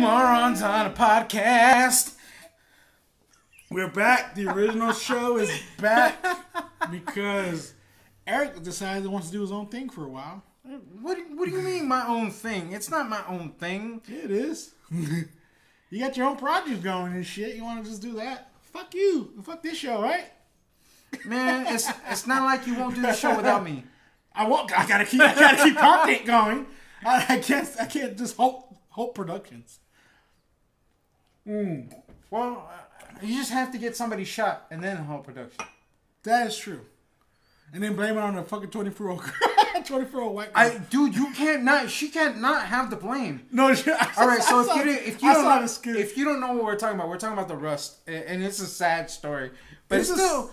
Morons on a podcast. We're back. The original show is back because Eric decided he wants to do his own thing for a while. What do you mean my own thing? It's not my own thing. Yeah, it is. You got your own project going and shit. You want to just do that? Fuck you. Fuck this show, right? Man, it's not like you won't do the show without me. I won't. I gotta keep content going. I can't just hope productions. Well, you just have to get somebody shot and then whole production. That is true. And then blame it on the fucking 24-year-old white girl. Dude, you can't not. She can't not have the blame. No. All right. So if you don't know what we're talking about the Rust, and it's a sad story, but it's a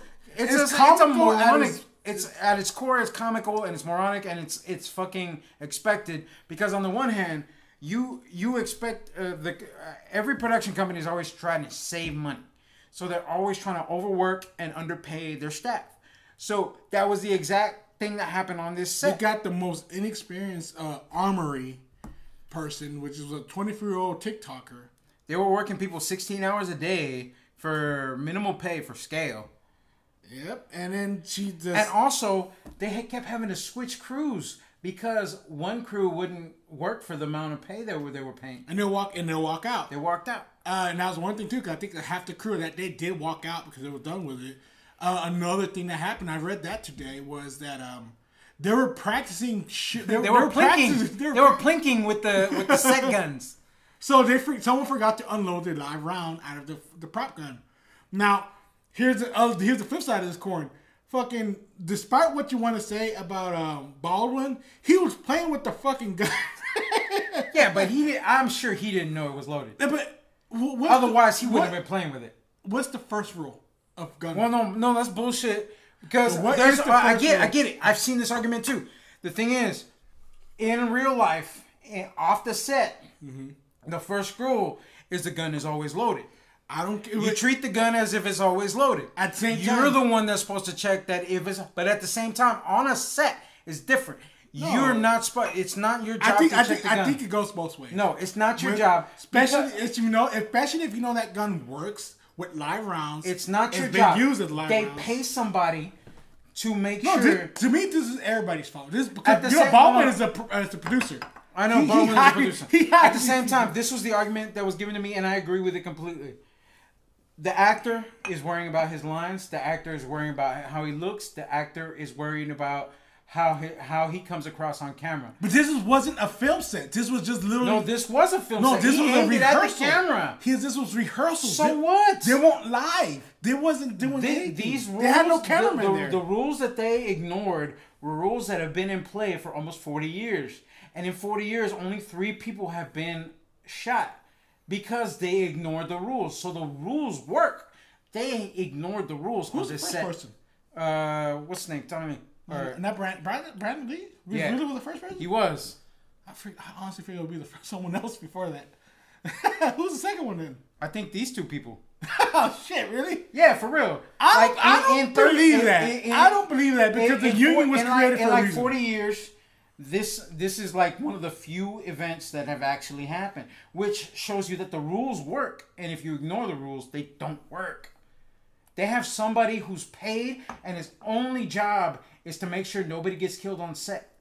moronic. It's at its core, it's comical and it's moronic and it's fucking expected because on the one hand, you expect every production company is always trying to save money, so they're always trying to overwork and underpay their staff. So that was the exact thing that happened on this set. You got the most inexperienced armory person, which is a 24-year-old TikToker. They were working people 16 hours a day for minimal pay for scale. Yep, and then she just... And also, they kept having to switch crews because one crew wouldn't work for the amount of pay they were paying. And they'll walk out. They walked out. And that was one thing, too, because I think half the crew that day did walk out because they were done with it. Another thing that happened, I read that today, was that they were practicing shit. They were plinking with the set guns. So someone forgot to unload their live round out of the prop gun. Now... Here's the flip side of this coin. Fucking, despite what you want to say about Baldwin, he was playing with the fucking gun. Yeah, but I'm sure he didn't know it was loaded. Yeah, but otherwise, he wouldn't have been playing with it. What's the first rule of gun? Well, no, that's bullshit. Because I get it. I've seen this argument too. The thing is, in real life, off the set, the first rule is the gun is always loaded. You treat the gun as if it's always loaded. At the same time, you're the one that's supposed to check that if it's. But at the same time, on a set, it's different. No. You're not. It's not your job to check the gun. I think it goes both ways. No, it's not your job. Especially if you know that gun works with live rounds. It's not your job. Used as live rounds. They pay somebody to make sure. To me, this is everybody's fault. This is because Baldwin is the producer. I know Baldwin is the producer. At the same time, this was the argument that was given to me, and I agree with it completely. The actor is worrying about his lines. The actor is worrying about how he looks. The actor is worrying about how he comes across on camera. But this wasn't a film set. This was just literally... No, this was a film set. No, this was a rehearsal. At the camera. This was rehearsal. So what? They weren't live. They wasn't doing anything. These rules, they had no cameraman there. The rules that they ignored were rules that have been in play for almost 40 years. And in 40 years, only 3 people have been shot. Because they ignored the rules. So the rules work. They ignored the rules. Who's the first person? What's his name? Tell me. Not Brandon Lee? Yeah. Really was the first person? He was. I honestly figured it would be someone else before that. Who's the second one then? I think these 2 people. Oh, shit, really? Yeah, for real. I don't believe that. I don't believe that because the union was created for a reason. 40 years... This is like one of the few events that have actually happened, which shows you that the rules work. And if you ignore the rules, they don't work. They have somebody who's paid and his only job is to make sure nobody gets killed on set.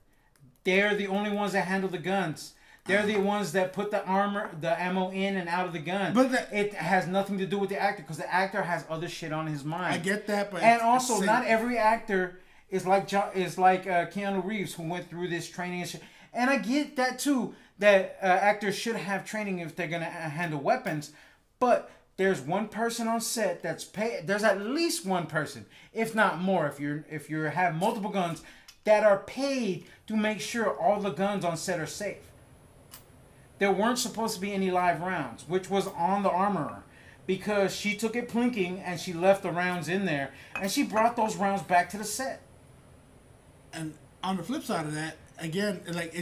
They're the only ones that handle the guns. They're the ones that put the ammo in and out of the gun. But it has nothing to do with the actor because the actor has other shit on his mind. I get that, but and also not every actor is like Keanu Reeves, who went through this training and shit. And I get that too, that actors should have training if they're going to handle weapons. But there's one person on set that's paid. There's at least one person, if not more, if you have multiple guns, that are paid to make sure all the guns on set are safe. There weren't supposed to be any live rounds, which was on the armorer. Because she took it plinking and she left the rounds in there. And she brought those rounds back to the set. And on the flip side of that, again, like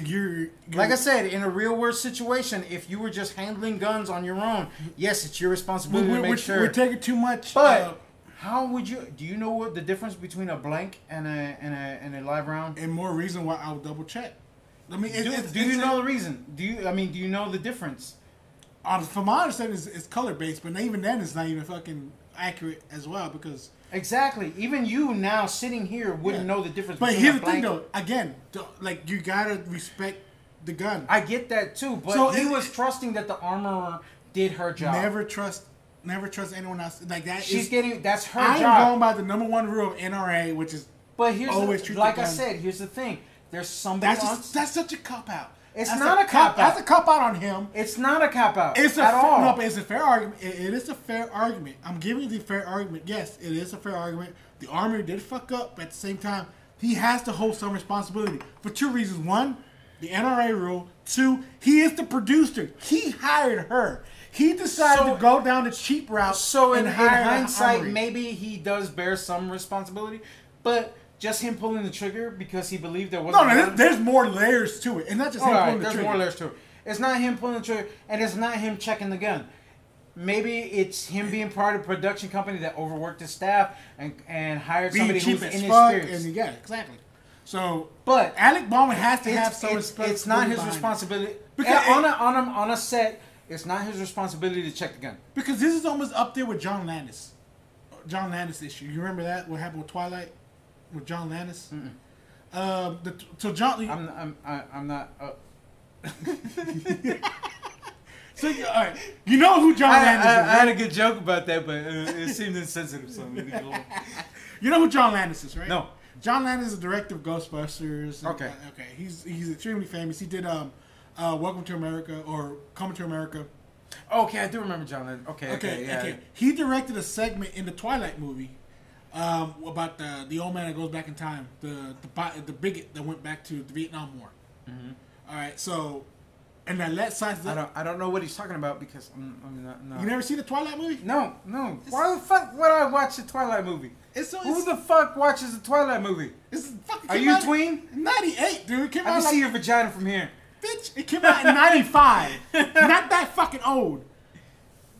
like I said, in a real world situation, if you were just handling guns on your own, yes, it's your responsibility to make sure. We're taking too much. But how would you? Do you know what the difference between a blank and a live round? And more reason why I would double check. I mean, do you know the reason? Do you know the difference? From my understanding, it's color based, but even then, it's not even fucking accurate as well because. Exactly. Even you now sitting here wouldn't know the difference. But between here's a the thing, blank... though. Again, like you gotta respect the gun. I get that too, but So he was trusting that the armorer did her job. Never trust anyone else like that. That's her I'm job. going by the #1 rule of NRA, which is but here's always treat like the I gun. said, here's the thing. There's somebody That's such a cop out. It's not a cop out. That's a cop out on him. It's not a cop out. It's at all. No, but it's a fair argument. It is a fair argument. I'm giving you the fair argument. Yes, it is a fair argument. The armorer did fuck up, but at the same time, he has to hold some responsibility for two reasons. One, the NRA rule. Two, he is the producer. He hired her. He decided to go down the cheap route. So in hindsight, armory. maybe he does bear some responsibility, but just him pulling the trigger because he believed there wasn't. No, there's more layers to it, and not just him pulling the trigger. There's more layers to it. It's not him pulling the trigger, and it's not him checking the gun. Maybe it's him being part of a production company that overworked his staff and hired somebody who's inexperienced. And yeah, exactly. So, but Alec Baldwin has to have some responsibility. It's not his responsibility. Because on a set, it's not his responsibility to check the gun. Because this is almost up there with John Landis issue. You remember that? What happened with Twilight with John Landis? So John, I'm not. So, all right, you know who John Landis is, right? I had a good joke about that, but it seemed insensitive. So you know who John Landis is, right? No. John Landis is the director of Ghostbusters. Okay. Okay. He's extremely famous. He did Welcome to America or Coming to America. Okay, I do remember John Landis. Okay. He directed a segment in the Twilight movie about the old man that goes back in time, the bigot that went back to the Vietnam War. Mm-hmm. All right, so. And that let size. I don't know what he's talking about because I'm not. No. You never seen the Twilight movie? No. Why the fuck would I watch the Twilight movie? Who the fuck watches the Twilight movie? Are you tween? 98, dude. It came I out can see your vagina from here. Bitch, it came out in 95. Not that fucking old.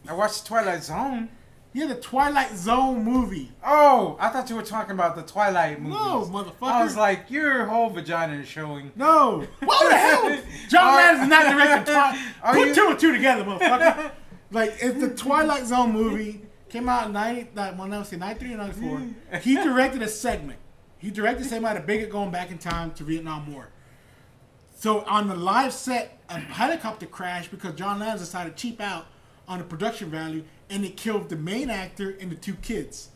I watched the Twilight Zone. Yeah, the Twilight Zone movie. Oh, I thought you were talking about the Twilight movie. No, motherfucker. I was like, your whole vagina is showing. No. What the hell? John Landis is not directing Twilight. Put two and two together, motherfucker. Like, it's the Twilight Zone movie. Came out in 93 or 94. He directed a segment. He directed a segment about a bigot going back in time to Vietnam War. So, on the live set, a helicopter crashed because John Landis decided to cheap out on the production value, and it killed the main actor and the two kids.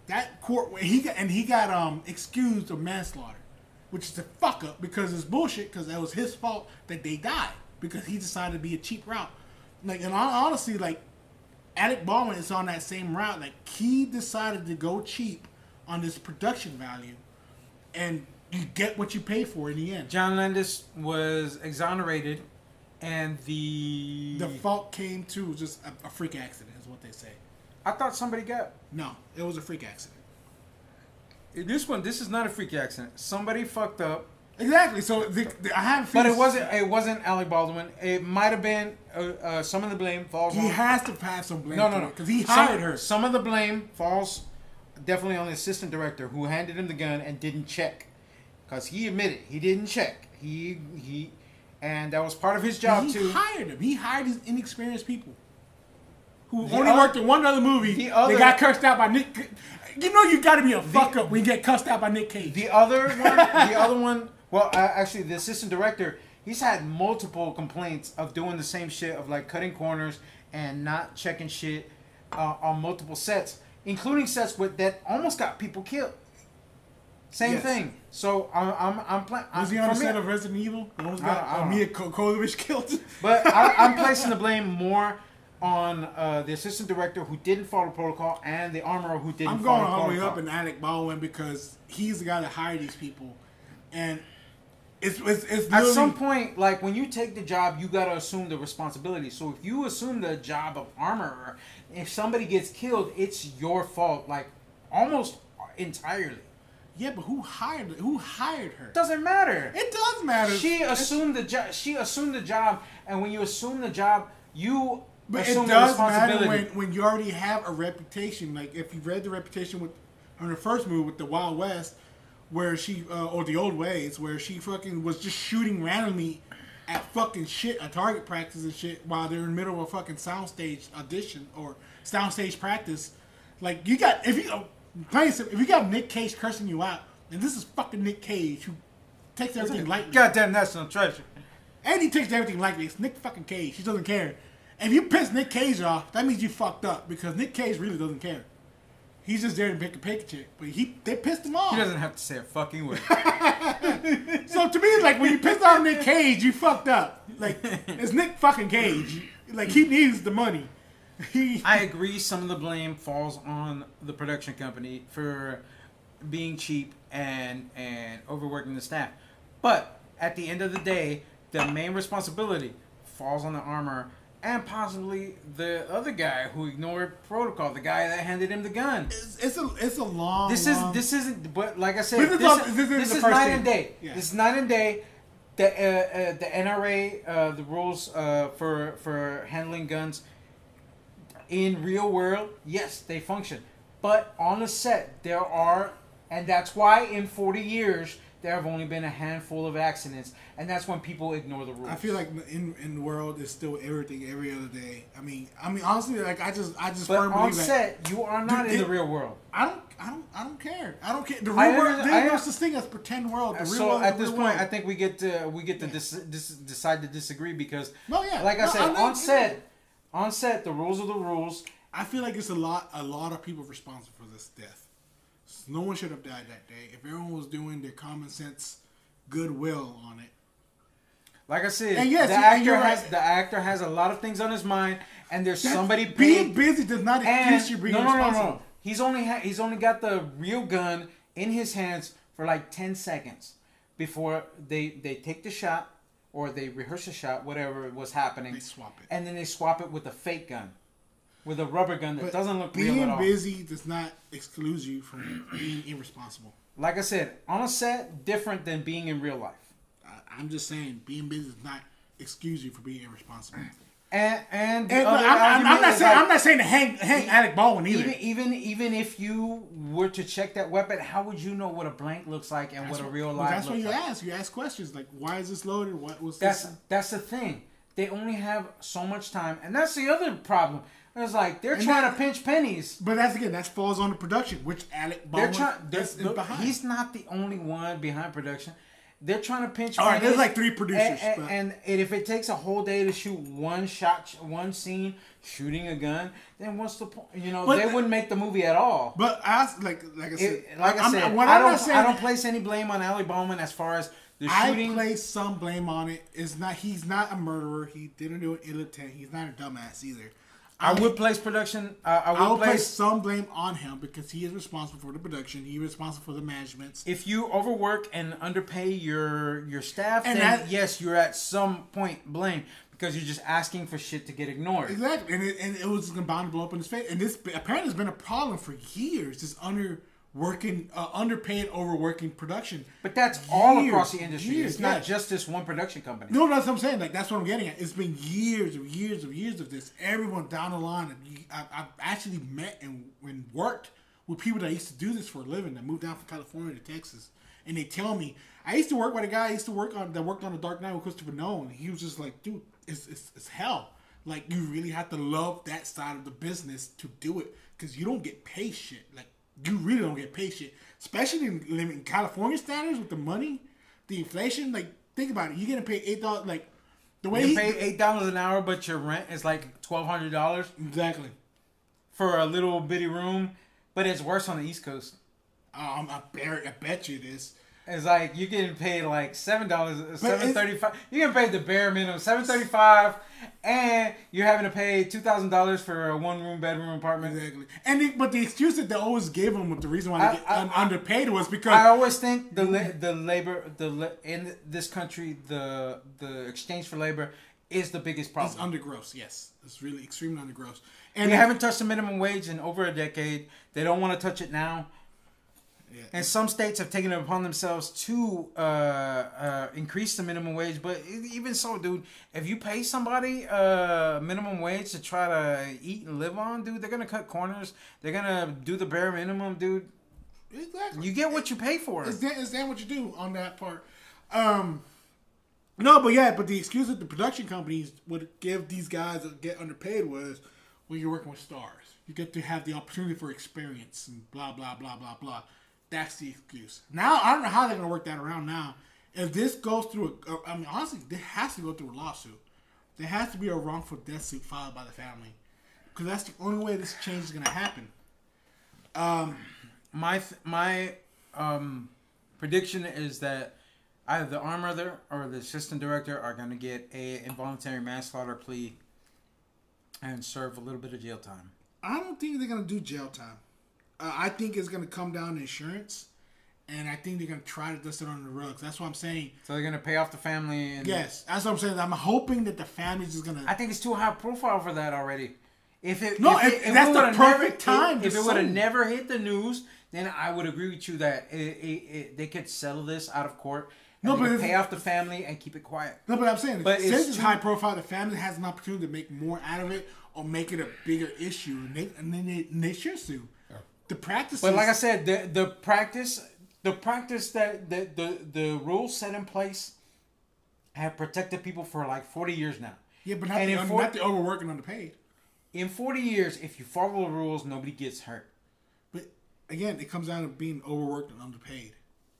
That court, he got excused of manslaughter, which is a fuck up because it's bullshit. Because that was his fault that they died because he decided to be a cheap route. Like, and honestly, like Alec Baldwin is on that same route. Like, he decided to go cheap on this production value, and you get what you pay for in the end. John Landis was exonerated. And the fault came to just a freak accident, is what they say. I thought somebody got. No, it was a freak accident. This is not a freak accident. Somebody fucked up. Exactly. So I have. But it wasn't Alec Baldwin. It might have been some of the blame falls. He has to have some blame. No, because he hired her. Some of the blame falls definitely on the assistant director who handed him the gun and didn't check, because he admitted he didn't check. And that was part of his job, too. He hired him. He hired these inexperienced people who only worked in one other movie. They got cursed out by Nick. You know you got to be a fuck up when you get cussed out by Nick Cage. The other one. Well, actually, the assistant director, he's had multiple complaints of doing the same shit, of like cutting corners and not checking shit on multiple sets, including sets that almost got people killed. Same thing. So I'm playing. Was he on the set of Resident Evil? Almost got Mia Kolovich killed. But I'm placing the blame more on the assistant director who didn't follow protocol and the armorer who didn't follow protocol. I'm going all the way up in Alec Baldwin because he's the guy that hired these people, and it's at some point, like when you take the job, you got to assume the responsibility. So if you assume the job of armorer, if somebody gets killed, it's your fault, like almost entirely. Yeah, but who hired her? Doesn't matter. It does matter. She assumed the job. She assumed the job, and when you assume the job, you assume it the does responsibility. matter when you already have a reputation. Like if you read the reputation on her first movie with the Wild West, where she or the Old Ways, where she fucking was just shooting randomly at fucking shit, at target practice and shit, while they're in the middle of a fucking soundstage audition or soundstage practice. Like, you got, if you got Nick Cage cursing you out, and this is fucking Nick Cage, who takes everything lightly. Goddamn national treasure. And he takes everything lightly. It's Nick fucking Cage. He doesn't care. If you piss Nick Cage off, that means you fucked up, because Nick Cage really doesn't care. He's just there to make a paycheck, but they pissed him off. He doesn't have to say a fucking word. So to me, it's like, when you pissed off Nick Cage, you fucked up. Like, it's Nick fucking Cage. Like, he needs the money. I agree. Some of the blame falls on the production company for being cheap and overworking the staff. But at the end of the day, the main responsibility falls on the armor. And possibly the other guy who ignored protocol, the guy that handed him the gun. It's a long. This isn't. But like I said, this is night and day. Yeah. This is night and day. The NRA, the rules for handling guns in real world, yes, they function. But on the set, there are, and that's why in 40 years there have only been a handful of accidents, and that's when people ignore the rules. I feel like in the world there's still everything every other day. I mean honestly, like I just but firmly on believe set, you are not in the real world. I don't care. I don't care. The real world, there's no such thing as pretend world. The real so world, at this point, world. I think we get to decide to disagree, because like I said, on set, the rules are the rules. I feel like it's a lot of people responsible for this death. No one should have died that day. If everyone was doing their common sense goodwill on it. Like I said, and yes, the actor has a lot of things on his mind, and there's somebody being busy does not excuse you being responsible. No. He's only got the real gun in his hands for like 10 seconds before they take the shot, or they rehearse a shot, whatever was happening. They swap it, and then they swap it with a fake gun. With a rubber gun that doesn't look real at all. Being busy does not exclude you from being irresponsible. Like I said, on a set, different than being in real life. I'm just saying, being busy does not excuse you for being irresponsible. I'm not saying to hang Alec Baldwin either. Even if you were to check that weapon, how would you know what a blank looks like and what a real live looks like? That's what you ask. You ask questions like, why is this loaded? What was this? That's the thing. They only have so much time, and that's the other problem. It's like they're trying to pinch pennies. But that falls on the production, which Alec Baldwin is behind. He's not the only one behind production. They're trying to pinch pennies. All right, there's like 3 producers. And if it takes a whole day to shoot one scene, shooting a gun, then what's the point? They wouldn't make the movie at all. But I said, I don't place any blame on Alec Baldwin as far as the shooting. I place some blame on it. He's not a murderer. He didn't do it ill intent. He's not a dumbass either. I would place production. I would place some blame on him, because he is responsible for the production. He is responsible for the management. If you overwork and underpay your staff, then yes, you're at some point blame, because you're just asking for shit to get ignored. Exactly, and it was bound to blow up in his face. And this apparently has been a problem for years. This underpaid, overworking production. But that's all across the industry. It's not just this one production company. No, that's what I'm saying. Like, that's what I'm getting at. It's been years of this. Everyone down the line. I've actually met and worked with people that used to do this for a living, that moved down from California to Texas. And they tell me, I used to work with a guy that worked on The Dark Knight with Christopher Nolan. He was just like, dude, it's hell. Like, you really have to love that side of the business to do it, because you don't get paid shit. Like, you really don't get paid shit. Especially in California standards with the money, the inflation. Like, think about it. You're getting paid $8. Like, the way you pay $8 an hour, but your rent is like $1,200. Exactly. For a little bitty room. But it's worse on the East Coast. I bet you it is. It's like you're getting paid like $7.35. You're getting paid the bare minimum, $7.35, and you're having to pay $2,000 for a 1-room bedroom apartment. Exactly. But the excuse that they always give them, the reason why they get underpaid was because I always think in this country, the exchange for labor is the biggest problem. It's undergross. Yes, it's really extremely undergross. And they haven't touched the minimum wage in over a decade. They don't want to touch it now. Yeah. And some states have taken it upon themselves to increase the minimum wage. But even so, dude, if you pay somebody minimum wage to try to eat and live on, dude, they're going to cut corners. They're going to do the bare minimum, dude. Exactly. You get what you pay for. Is that what you do on that part? No, but the excuse that the production companies would give these guys that get underpaid was, well, you're working with stars. You get to have the opportunity for experience and blah, blah, blah, blah, blah. That's the excuse. Now, I don't know how they're going to work that around now. If this goes through, I mean, honestly, there has to go through a lawsuit. There has to be a wrongful death suit filed by the family. Because that's the only way this change is going to happen. My prediction is that either the armorer or the assistant director are going to get a involuntary manslaughter plea and serve a little bit of jail time. I don't think they're going to do jail time. I think it's going to come down to insurance, and I think they're going to try to dust it on the rugs. That's what I'm saying. So they're going to pay off the family. And yes, that's what I'm saying. I'm hoping that the family's just going to... I think it's too high profile for that already. That's the perfect time. If it would have never hit the news, then I would agree with you that they could settle this out of court. No, but pay off the family and keep it quiet. No, but I'm saying, since it's high profile, the family has an opportunity to make more out of it or make it a bigger issue, and then they should sue. Yeah. The practice. But like I said, the practice that the rules set in place have protected people for like 40 years now. Yeah, but not the overworked and underpaid. In 40 years, if you follow the rules, nobody gets hurt. But again, it comes down to being overworked and underpaid.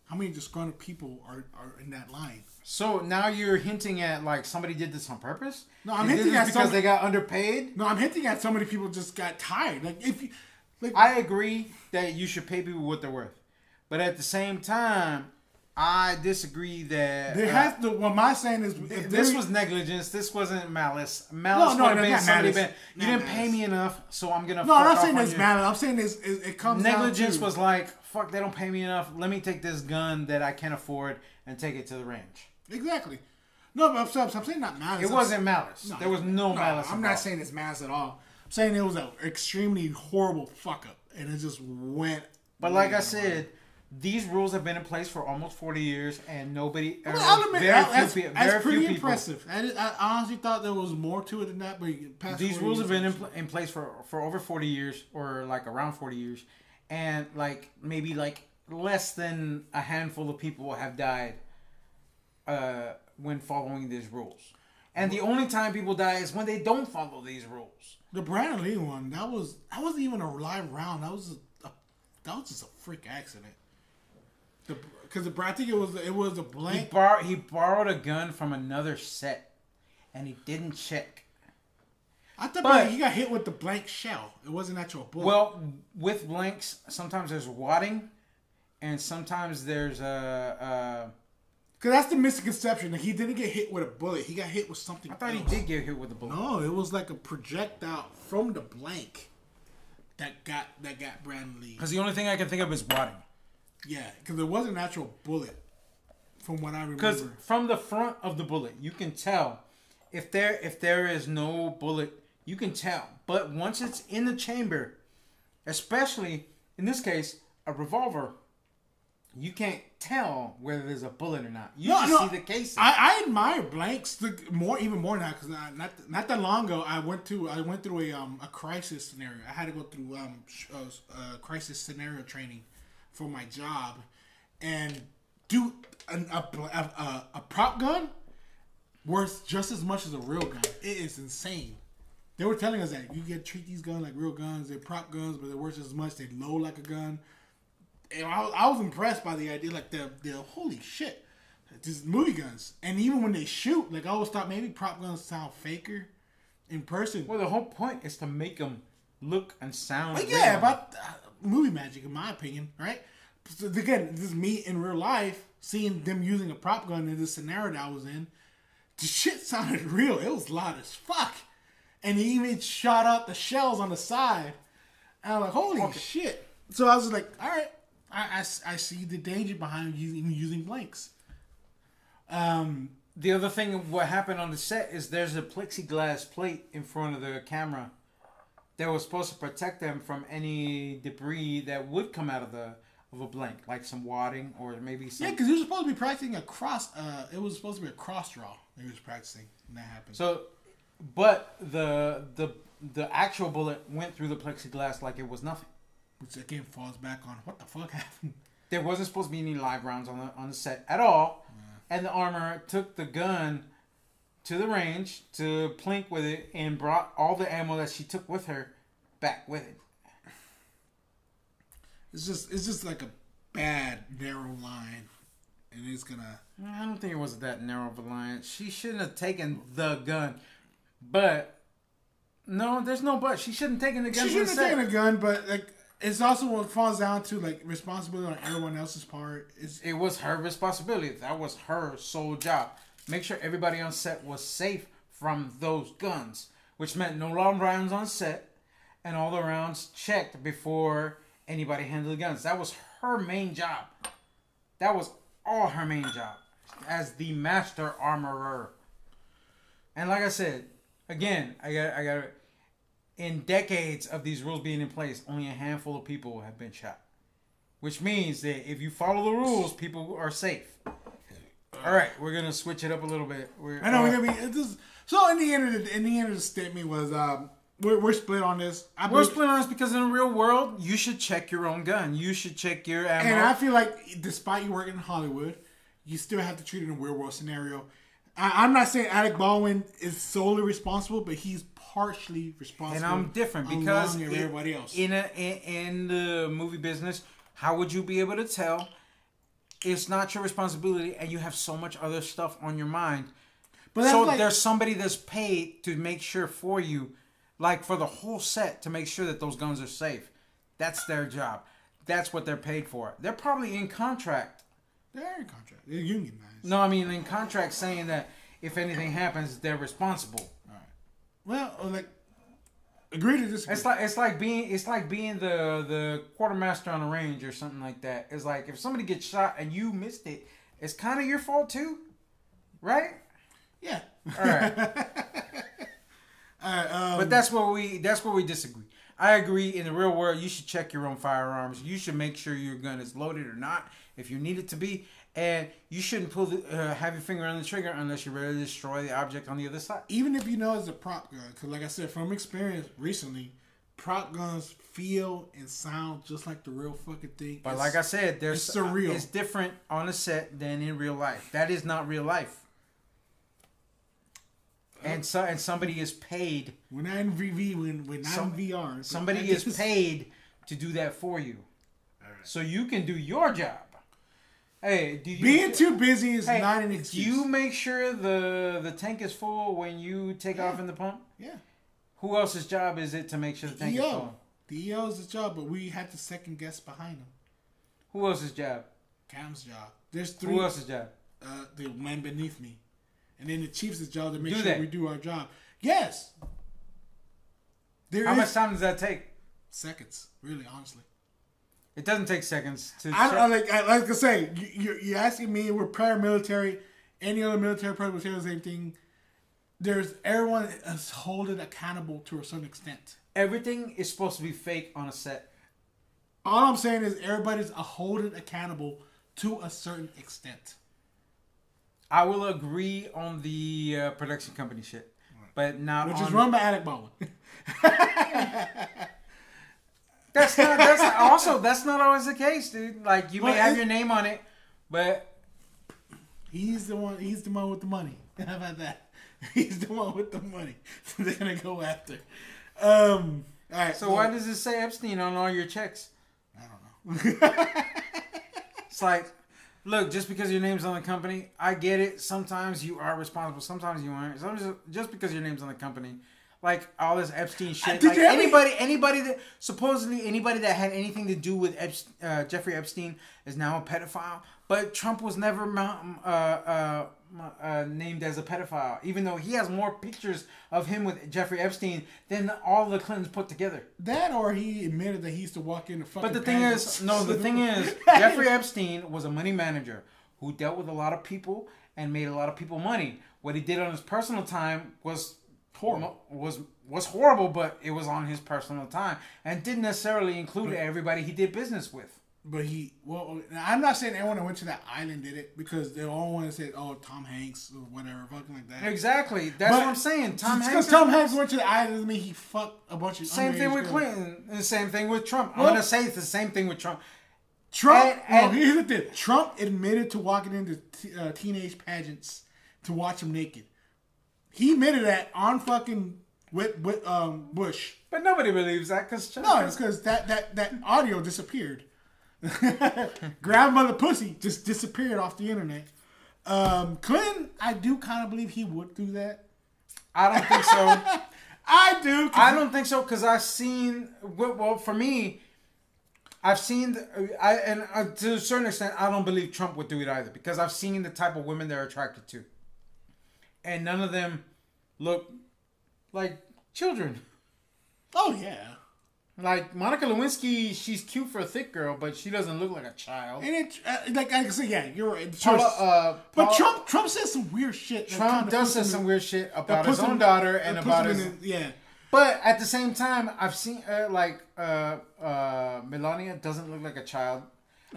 How many disgruntled people are in that line? So now you're hinting at like somebody did this on purpose? No, I'm hinting at because they got underpaid? No, I'm hinting at so many people just got tired. I agree that you should pay people what they're worth. But at the same time, I disagree that there has to. What my saying is, this was negligence. This wasn't malice. Malice would have been somebody been. You didn't pay me enough, so I'm gonna. No, I'm not saying it's malice. I'm saying it comes. Negligence was like, fuck, they don't pay me enough. Let me take this gun that I can't afford and take it to the range. Exactly. No, but I'm saying not malice. It wasn't malice. There was no malice. I'm not saying it's malice at all. I'm saying it was an extremely horrible fuck up, and it just went. But like I said. These rules have been in place for almost 40 years, and nobody. That's pretty impressive. I honestly thought there was more to it than that, but these rules have been in place for over 40 years, or like around 40 years, and like maybe like less than a handful of people have died when following these rules. And the only time people die is when they don't follow these rules. The Brandon Lee one, that wasn't even a live round. That was just a freak accident. Because I think it was a blank. He borrowed a gun from another set, and he didn't check. I thought he got hit with the blank shell. It wasn't actual bullet. Well, with blanks, sometimes there's wadding, and sometimes there's a. Because that's the misconception. That he didn't get hit with a bullet. He got hit with something. I thought he did get hit with a bullet. No, it was like a projectile from the blank that got Brandon Lee. Because the only thing I can think of is wadding. Yeah, because it wasn't an actual bullet, from what I remember. Because from the front of the bullet, you can tell if there is no bullet. You can tell, but once it's in the chamber, especially in this case, a revolver, you can't tell whether there's a bullet or not. You just see the casing. I admire blanks even more now because not that long ago I went through a crisis scenario. I had to go through crisis scenario training for my job, and dude, a prop gun worth just as much as a real gun. It is insane. They were telling us that you get treat these guns like real guns. They're prop guns, but they're worth just as much. They load like a gun. And I was impressed by the idea, like the holy shit, just movie guns. And even when they shoot, like I always thought maybe prop guns sound faker in person. Well, the whole point is to make them look and sound. Well, yeah, about movie magic, in my opinion, right? So again, this is me in real life seeing them using a prop gun in this scenario that I was in. The shit sounded real. It was loud as fuck, and he even shot out the shells on the side. And I'm like, holy shit! So I was like, all right. I see the danger behind using blanks. The other thing, what happened on the set is there's a plexiglass plate in front of the camera that was supposed to protect them from any debris that would come out of a blank, like some wadding or maybe some. Yeah, because he was supposed to be practicing a cross. It was supposed to be a cross draw. He was practicing, and that happened. So, but the actual bullet went through the plexiglass like it was nothing. Which again falls back on what the fuck happened. There wasn't supposed to be any live rounds on the set at all. and the armorer took the gun to the range to plink with it and brought all the ammo that she took with her back with it. It's just like a bad narrow line, and it's gonna. I don't think it was that narrow of a line. She shouldn't have taken the gun, but no, there's no but. She shouldn't have taken the gun. She shouldn't have taken a gun, but like it's also what falls down to like responsibility on everyone else's part. It was her responsibility. That was her sole job. Make sure everybody on set was safe from those guns, which meant no long rounds on set, and all the rounds checked before anybody handled the guns. That was her main job. That was all her main job as the master armorer. And like I said, again, I got in decades of these rules being in place, only a handful of people have been shot. Which means that if you follow the rules, people are safe. All right, we're gonna switch it up a little bit. I know. So in the end of the statement was we're split on this. We're split on this because in the real world, you should check your own gun. You should check your ammo. And I feel like despite you working in Hollywood, you still have to treat it in a real world scenario. I'm not saying Alec Baldwin is solely responsible, but he's partially responsible. And I'm different because everybody else in the movie business, how would you be able to tell? It's not your responsibility, and you have so much other stuff on your mind. But so there's somebody that's paid to make sure for you, like for the whole set, to make sure that those guns are safe. That's their job. That's what they're paid for. They're probably in contract. They're in contract. They're unionized. No, I mean in contract saying that if anything happens, they're responsible. All right. Well, like, agree to disagree. It's like being the quartermaster on the range or something like that. It's like if somebody gets shot and you missed it, it's kind of your fault too, right? Yeah. All right. But that's where we disagree. I agree. In the real world, you should check your own firearms. You should make sure your gun is loaded or not, if you need it to be, and you shouldn't have your finger on the trigger unless you're ready to destroy the object on the other side. Even if you know it's a prop gun, because like I said, from experience recently, prop guns feel and sound just like the real fucking thing. But like I said, it's surreal. It's different on a set than in real life. That is not real life. And somebody is paid. We're not in VV. We're not in VR. Somebody is paid to do that for you, so you can do your job. Hey, being too busy is not an excuse. Do you make sure the tank is full when you take off in the pump? Yeah. Who else's job is it to make sure the tank is full? The EO's job, but we had to second guess behind him. Who else's job? Cam's job. There's three. Who else's job? The man beneath me. And then the chief's job to make sure we do our job. Yes. How much time does that take? Seconds, really, honestly. It doesn't take seconds to like I say, you're asking me, we're paramilitary, any other military person will say the same thing. Everyone is holding accountable to a certain extent. Everything is supposed to be fake on a set. All I'm saying is everybody's holding accountable to a certain extent. I will agree on the production company shit, but not which is run by Alec Baldwin. That's not always the case, dude. Like you may have your name on it, but he's the one with the money. How about that? He's the one with the money. So they're gonna go after. All right. So why does it say Epstein on all your checks? I don't know. It's like, look, just because your name's on the company, I get it. Sometimes you are responsible. Sometimes you aren't. Sometimes just because your name's on the company, like all this Epstein shit. Like anybody that supposedly anybody that had anything to do with Jeffrey Epstein is now a pedophile. But Trump was never named as a pedophile, even though he has more pictures of him with Jeffrey Epstein than all the Clintons put together. That, or he admitted that he used to walk in the fucking. But the thing is, Jeffrey Epstein was a money manager who dealt with a lot of people and made a lot of people money. What he did on his personal time was horrible. Was horrible, but it was on his personal time and didn't necessarily include everybody he did business with. But I'm not saying everyone that went to that island did it because they all want to say, oh, Tom Hanks or whatever, fucking like that. Exactly. That's what I'm saying. Tom Hanks. Because Tom Hanks went to the island doesn't mean he fucked a bunch of. Same thing with Clinton and the same thing with Trump. I'm going to say it's the same thing with Trump. Trump. Here's the thing. Trump admitted to walking into teenage pageants to watch them naked. He admitted that on fucking Bush. But nobody believes that because no, it's because that audio disappeared. Grandmother pussy just disappeared off the internet. Clinton, I do kind of believe he would do that. I don't think so. I do. I don't think so because I've seen. Well, for me, I've seen. To a certain extent, I don't believe Trump would do it either because I've seen the type of women they're attracted to, and none of them look like children. Oh yeah. Like Monica Lewinsky, she's cute for a thick girl, but she doesn't look like a child. And it, like I said, yeah, you're right. But Trump says some weird shit. Trump does say some weird shit about his own daughter and about his yeah. But at the same time, I've seen Melania doesn't look like a child.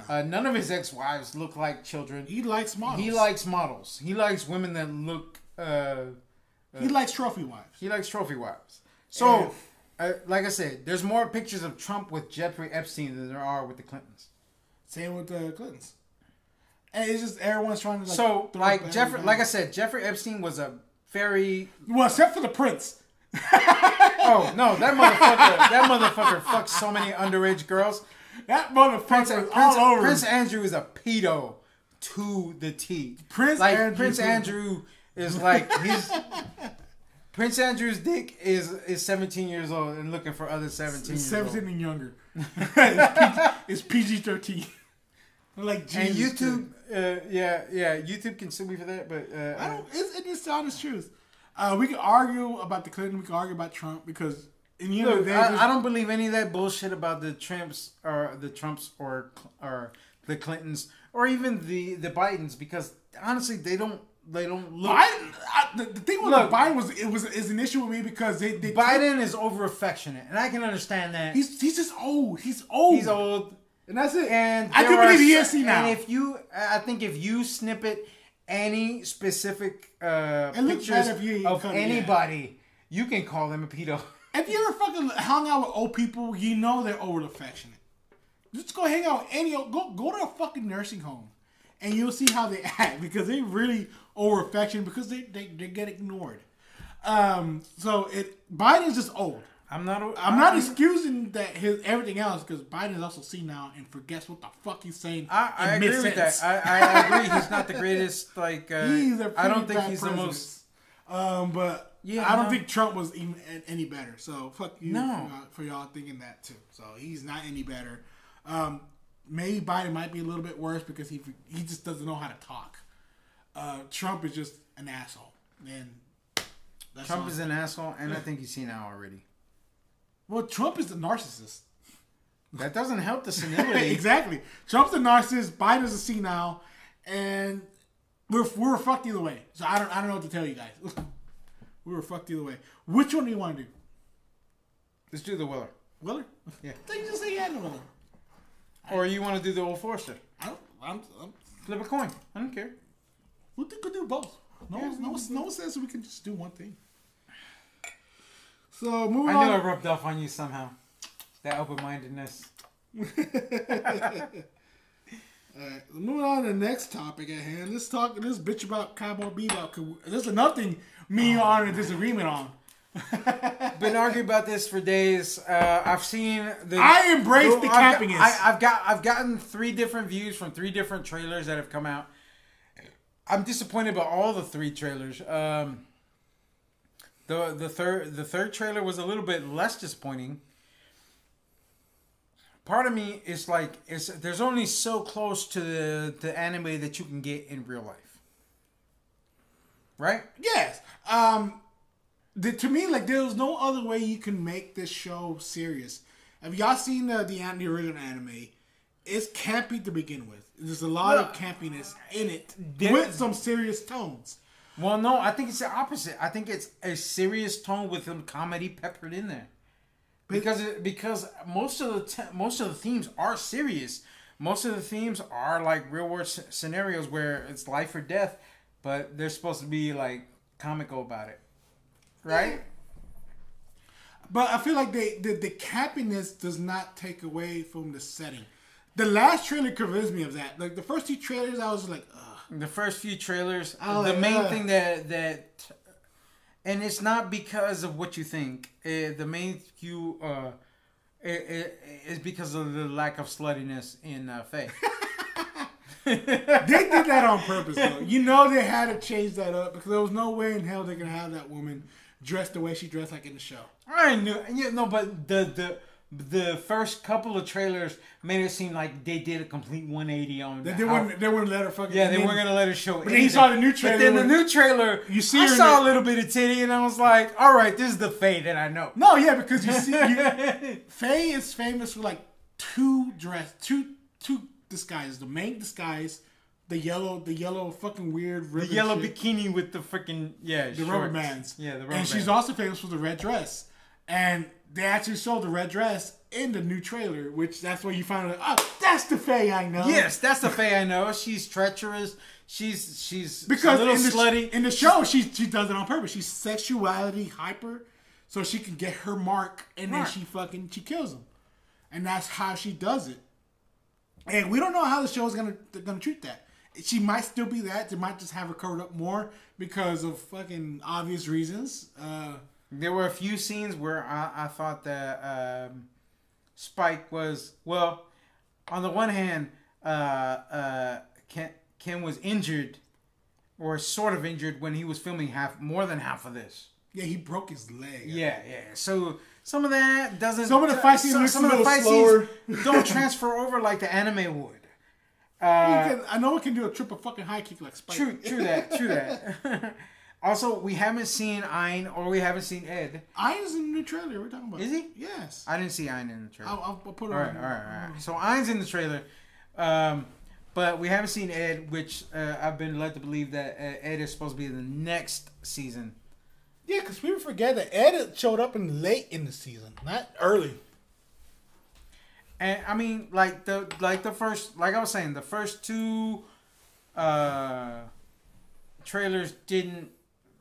None of his ex-wives look like children. He likes models. He likes models. He likes women that look. He likes trophy wives. He likes trophy wives. So. Like I said, there's more pictures of Trump with Jeffrey Epstein than there are with the Clintons. Same with the Clintons. And it's just everyone's trying to like I said, Jeffrey Epstein was a very except for the prince. Oh no, that motherfucker fucked so many underage girls. That motherfucker all over. Prince Andrew is a pedo to the T. Prince Andrew is like he's. Prince Andrew's dick is 17 years old and looking for other 17 years old. 17 and younger. It's PG-13. Like Jesus. And YouTube, YouTube can sue me for that, but I don't. It's the honest truth. We can argue about the Clinton. We can argue about Trump because in the end of the day, I don't believe any of that bullshit about the Trumps or the Clintons or even the Bidens because honestly they don't look. The thing with Biden is an issue with me because they Biden is over affectionate, and I can understand that. He's just old. He's old, and that's it. And I do believe he is now. And I think if you snippet any specific pictures of anybody, you can call them a pedo. If you ever fucking hung out with old people, you know they're over affectionate. Just go hang out with go to a fucking nursing home. And you'll see how they act because they really over affection because they get ignored. So Biden's just old. I'm not excusing that everything else because Biden is also senile and forgets what the fuck he's saying. I agree with that. I agree. He's not the greatest. Like I don't think he's the most. But yeah, I don't think Trump was even any better. So fuck you for y'all thinking that too. So he's not any better. Maybe Biden might be a little bit worse because he just doesn't know how to talk. Trump is just an asshole. And Trump is an asshole, and I think he's senile already. Well, Trump is the narcissist. That doesn't help the senility. Exactly. Trump's the narcissist. Biden's a senile, and we're fucked either way. So I don't know what to tell you guys. We were fucked either way. Which one do you want to do? Let's do the Willer. Willer? Yeah. I think you just say yeah, the Willer. Or you want to do the old Forester? I'm flip a coin. I don't care. We could do both. No one says we can just do one thing. So moving on. I knew I rubbed off on you somehow. That open-mindedness. Alright, moving on to the next topic at hand. Let's bitch about Cowboy Bebop. There's another thing me and you are in disagreement on. Been arguing about this for days. I've seen I embrace the campiness. I've gotten 3 different views from 3 different trailers that have come out. I'm disappointed about all the 3 trailers. The third trailer was a little bit less disappointing. Part of me is like there's only so close to the anime that you can get in real life. Right? Yes. To me, like, there was no other way you can make this show serious. Have y'all seen the original anime? It's campy to begin with. There's a lot of campiness in it with some serious tones. Well, no, I think it's the opposite. I think it's a serious tone with some comedy peppered in there. Because most of the themes are serious. Most of the themes are like real world scenarios where it's life or death, but they're supposed to be like comical about it. Right? But I feel like the campiness does not take away from the setting. The last trailer convinced me of that. Like the first 2 trailers, I was like, ugh. The first few trailers, Oh, the like, main thing that, and it's not because of what you think. The main few is because of the lack of sluttiness in Faye. They did that on purpose, though. You know they had to change that up because there was no way in hell they're gonna have that woman dressed the way she dressed like in the show. I knew, but the first couple of trailers made it seem like they did a complete 180 on. They wouldn't let her fucking. Yeah, they weren't gonna let her show. But then you saw the new trailer. But then the new trailer, you see, I saw a little bit of titty, and I was like, "All right, this is the Faye that I know." No, yeah, because you see, Faye is famous for like two disguises. The main disguise, the yellow fucking weird the yellow shit. Bikini with the freaking the rubber bands. Yeah, the rubber bands. And she's also famous for the red dress. And they actually showed the red dress in the new trailer, which that's where you find out, oh, that's the Faye I know. Yes, that's the Faye I know. She's treacherous. She's because a little slutty. In the show, she does it on purpose. She's sexuality hyper, so she can get her mark, and then she kills him, and that's how she does it. And we don't know how the show is gonna treat that. She might still be that. They might just have her covered up more because of fucking obvious reasons. There were a few scenes where I thought that Spike was, well, on the one hand, Ken was injured, or sort of injured, when he was filming more than half of this. Yeah, he broke his leg. Yeah. So some of that doesn't. Some of the fight scenes don't transfer over like the anime would. I know it can do a triple fucking high kick like Spike. True that. Also, we haven't seen Ein, or we haven't seen Ed. Ein's in the new trailer. We're talking about. Is he? Yes. I didn't see Ein in the trailer. I'll put it on. All right. So Ein's in the trailer, but we haven't seen Ed, which I've been led to believe that Ed is supposed to be in the next season. Yeah, because people forget that Ed showed up late in the season, not early. And I mean, like the first, like I was saying, the first 2 trailers didn't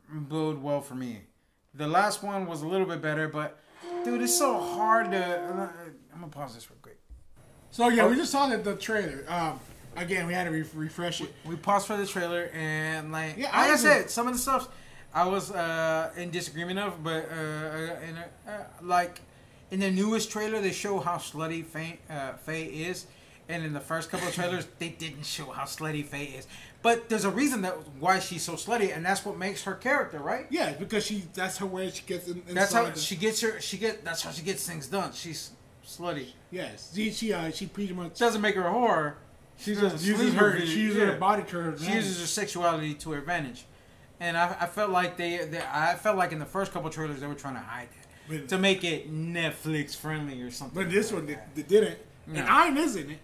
bode well for me. The last one was a little bit better, but dude, it's so hard to. I'm gonna pause this real quick. So yeah, we just saw the trailer. Again, we had to refresh it. We paused for the trailer, and like I said, some of the stuff I was in disagreement of, but like in the newest trailer, they show how slutty Faye is. And in the first couple of trailers, they didn't show how slutty Faye is. But there's a reason why she's so slutty, and that's what makes her character, right? Yeah, because that's her way she gets in. That's how she gets That's how she gets things done. She's slutty. Yes, she pretty much doesn't make her a whore. She just uses her body to her advantage. She uses her sexuality to her advantage, and I felt like I felt like in the first couple of trailers they were trying to hide that to make it Netflix friendly or something. But this one they didn't. No. And Ein is in it.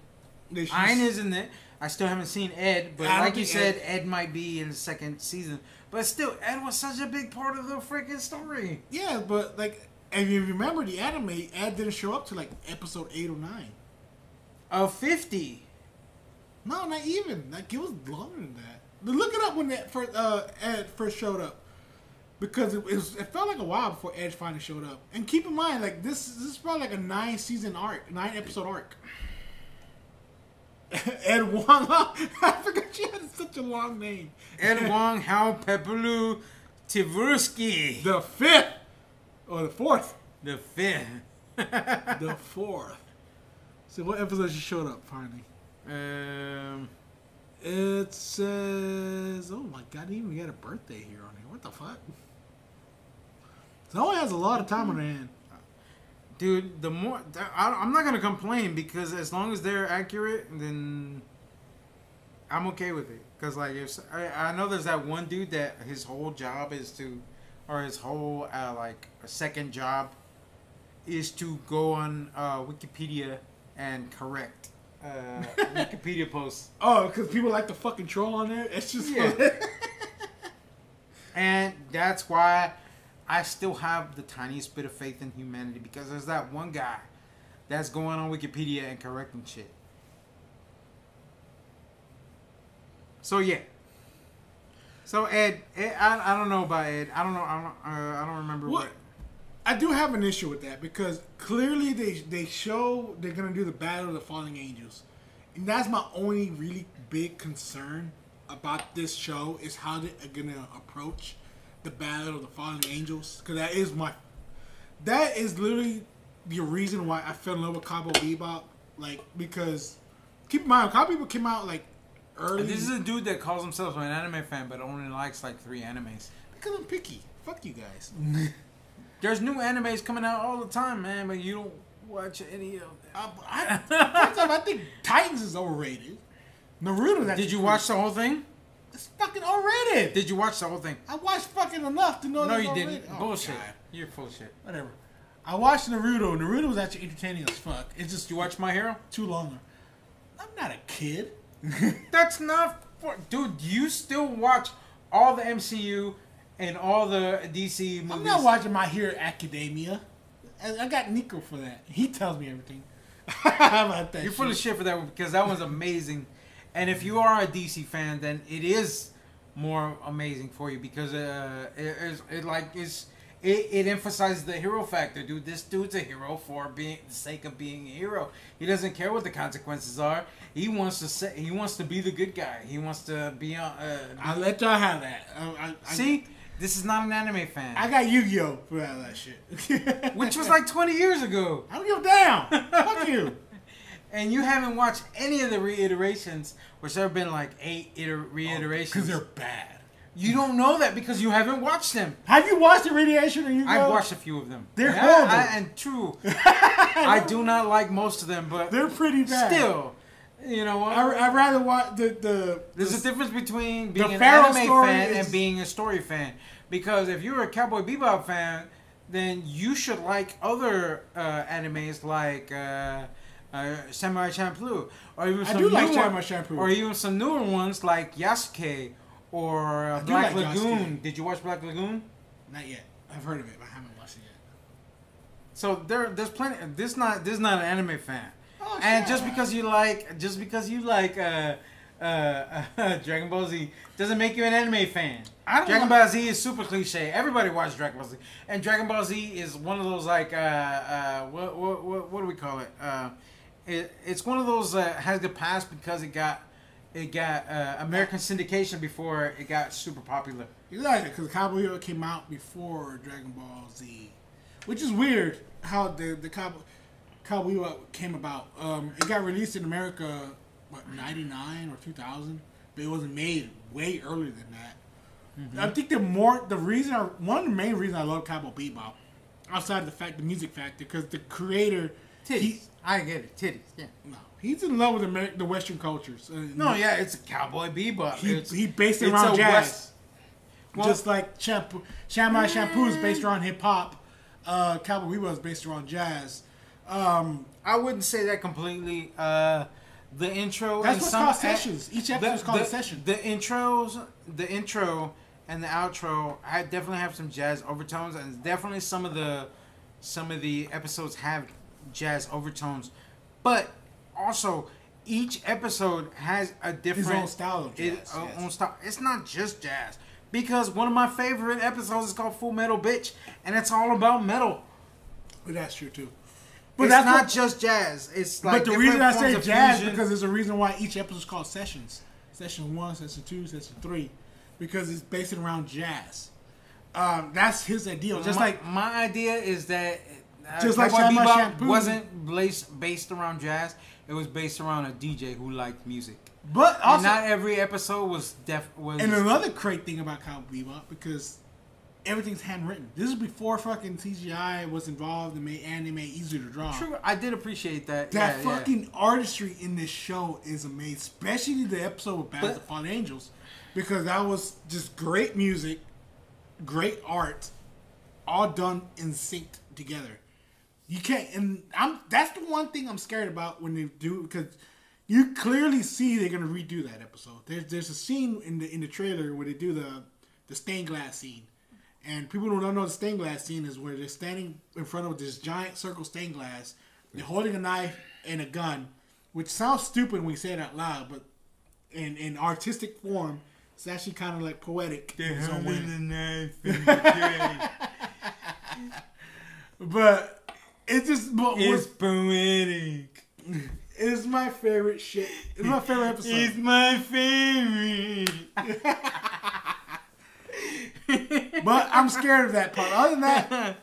Ein is in it. I still haven't seen Ed, but like you said, Ed might be in the second season. But still, Ed was such a big part of the freaking story. Yeah, but like, if you remember the anime, Ed didn't show up to like episode 8 or 9. Of 50. No, not even. Like, it was longer than that. But look it up when Ed first showed up, because it felt like a while before Ed finally showed up. And keep in mind, like this is probably like a 9-episode arc. Ed Wong. I forgot she had such a long name. Ed Wong Hao Pepelu Tversky. The 5th. Or the 4th. The 5th. The 4th. So what episode she showed up finally? It says, oh my god, he even got a birthday here on here. What the fuck? Zoe has a lot of time on her hand. Dude, I'm not going to complain, because as long as they're accurate, then I'm okay with it. Because, like, I know there's that one dude that his whole job is to, or his whole, like, a second job is to go on Wikipedia and correct Wikipedia posts. Oh, because people like to fucking troll on there? It's just... Yeah. And that's why I still have the tiniest bit of faith in humanity, because there's that one guy that's going on Wikipedia and correcting shit. So yeah. So Ed, I don't know about Ed. I don't remember what. I do have an issue with that, because clearly they show they're gonna do the Battle of the Falling Angels, And that's my only really big concern about this show is how they're gonna approach the Battle of the Fallen Angels. Because that is literally the reason why I fell in love with Cowboy Bebop. Like, because keep in mind, Cowboy Bebop came out like early. This is a dude that calls himself an anime fan, but only likes like 3 animes. Because I'm picky. Fuck you guys. There's new animes coming out all the time, man, but you don't watch any of them. I think Titans is overrated. Naruto. Did you watch the whole thing? It's fucking overrated. Did you watch the whole thing? I watched fucking enough to know. No, that you overrated. didn't. Oh, Bullshit. God. You're full of shit. Whatever. I watched Naruto. Naruto was actually entertaining as fuck. It's just Did you watch My Hero? too long. I'm not a kid. That's not for... Dude, you still watch all the MCU and all the DC movies. I'm not watching My Hero Academia. I got Nico for that. He tells me everything. How about that? You're full of shit for that one because that one's amazing. And if you are a DC fan, then it is more amazing for you because it emphasizes the hero factor, dude. This dude's a hero for the sake of being a hero. He doesn't care what the consequences are. He wants to be the good guy. He wants to be. I'll let y'all have that. See, this is not an anime fan. I got Yu-Gi-Oh for that shit, which was like 20 years ago. I don't give a damn. Fuck you. And you haven't watched any of the reiterations, which there have been like 8 reiterations. Because they're bad. You don't know that because you haven't watched them. Have you watched the Radiation or Yu-Gi-Oh? I've watched a few of them. They're horrible. And true. I do not like most of them, but they're pretty bad. Still, you know what? I'd rather watch There's a difference between being an Pharaoh anime story fan and being a story fan. Because if you're a Cowboy Bebop fan, then you should like other animes like Samurai Champloo, or even some Samurai Champloo, or even some newer ones like Yasuke or Black Lagoon. Did you watch Black Lagoon? Not yet. I've heard of it, but I haven't watched it yet. So there's plenty. This is not an anime fan. Oh, and sure. just because you like Dragon Ball Z doesn't make you an anime fan. Dragon Ball Z is super cliche. Everybody watches Dragon Ball Z, and Dragon Ball Z is one of those like what do we call it? It's one of those has to pass because it got American syndication before it got super popular. Exactly, because Cowboy Bebop came out before Dragon Ball Z, which is weird how the Cowboy Bebop came about. It got released in America, what, 99 or 2000, but it was made way earlier than that. Mm-hmm. I think one of the main reasons I love Cowboy Bebop, outside of the music factor, because the creator, I get it, titties. Yeah, no, he's in love with the Western cultures. Yeah, it's a Cowboy Bebop. He based it around jazz, just like Samurai Champloo is based around hip hop. Cowboy Bebop is based around jazz. I wouldn't say that completely. The intro. That's what's called sessions. Each episode is called a session. The intro and the outro, I definitely have some jazz overtones, and definitely some of the episodes have jazz overtones, but also each episode has a different his own style of jazz. Own style. It's not just jazz, because one of my favorite episodes is called Full Metal Bitch, and it's all about metal. But that's true too. But that's not just jazz. It's like. But the reason I say jazz is because there's a reason why each episode is called sessions. Session 1, Session 2, Session 3, because it's based around jazz. That's his ideal. Just like my idea is that just like Cowboy Bebop Shampoo wasn't based around jazz. It was based around a DJ who liked music. But also, and not every episode was. And another great thing about Cowboy Bebop, because everything's handwritten. This is before fucking CGI was involved and made anime easier to draw. True, I did appreciate that. That fucking artistry in this show is amazing, especially the episode with Battle of the Fallen Angels, because that was just great music, great art, all done in sync together. You can't, and that's the one thing I'm scared about when they do, because you clearly see they're gonna redo that episode. There's a scene in the trailer where they do the stained glass scene. And people who don't know the stained glass scene is where they're standing in front of this giant circle stained glass. They're holding a knife and a gun, which sounds stupid when we say it out loud, but in artistic form, it's actually kind of like poetic. They're holding the knife and the gun. But it's just... It's poetic. is my favorite shit. It's my favorite episode. It's my favorite. But I'm scared of that part. Other than that,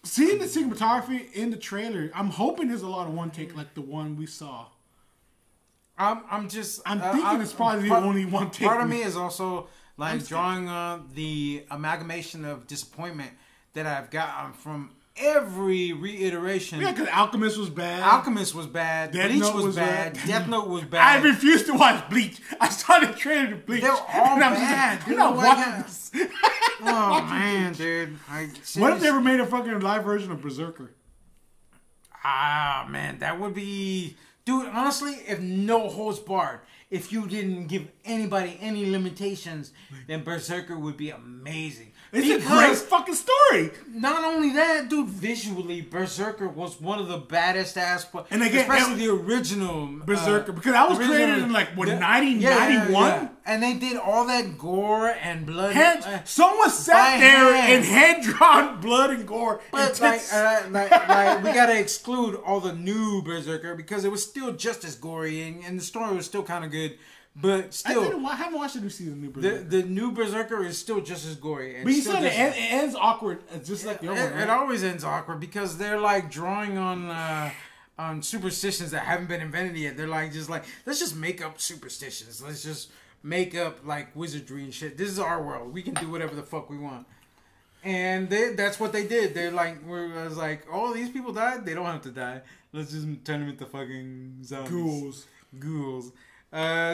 seeing the cinematography in the trailer, I'm hoping there's a lot of one take like the one we saw. I'm thinking it's probably the only one take. Part of me is also like drawing on the amalgamation of disappointment that I've gotten from every reiteration. Yeah, because Alchemist was bad. Death Bleach was bad. Death Note was bad. I refused to watch Bleach. I started training to Bleach. They're all bad. You're not watching this. Oh man, dude. What if they ever made a fucking live version of Berserker? Ah, man, that would be... Dude, honestly, if no holds barred, if you didn't give anybody any limitations, then Berserker would be amazing. It's a great fucking story. Not only that, dude, visually, Berserker was one of the baddest ass... And again, especially the original... Berserker, because I was created in like, what, 91? Yeah. And they did all that gore and blood. Someone sat there and hand-drawn blood and gore. But like, we gotta exclude all the new Berserker because it was still just as gory and the story was still kind of good. But still, I haven't watched the new season of New Berserker. The new Berserker is still just as gory. But you said it ends awkward, just like the other one, right? It always ends awkward because they're like drawing on superstitions that haven't been invented yet. They're like, let's just make up superstitions. Let's just make up like wizardry and shit. This is our world. We can do whatever the fuck we want. And that's what they did. They're like, I was like, oh, these people died? They don't have to die. Let's just turn them into fucking zombies. Ghouls.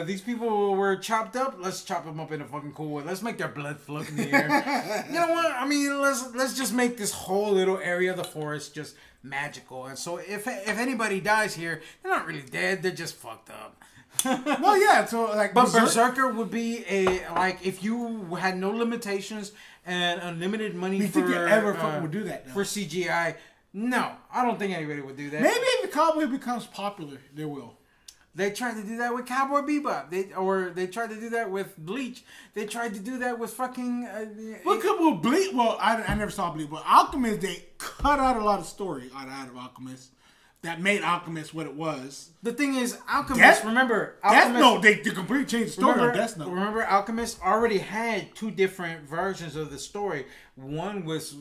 These people were chopped up. Let's chop them up in a fucking cool way. Let's make their blood float in the air. You know what? I mean, let's just make this whole little area of the forest just magical. And so if anybody dies here, they're not really dead. They're just fucked up. Well, yeah. So like, but Berserker would be if you had no limitations and unlimited money. Do you think you ever fucking would do that for CGI? No, I don't think anybody would do that. Maybe if the cowboy becomes popular, they will. They tried to do that with Cowboy Bebop. They tried to do that with Bleach. They tried to do that with fucking... Bleach? Well, I never saw Bleach, but Alchemist, they cut out a lot of story out of Alchemist that made Alchemist what it was. The thing is, Alchemist, remember... Death Note, they completely changed the story on Death Note. Remember, Alchemist already had two different versions of the story. One was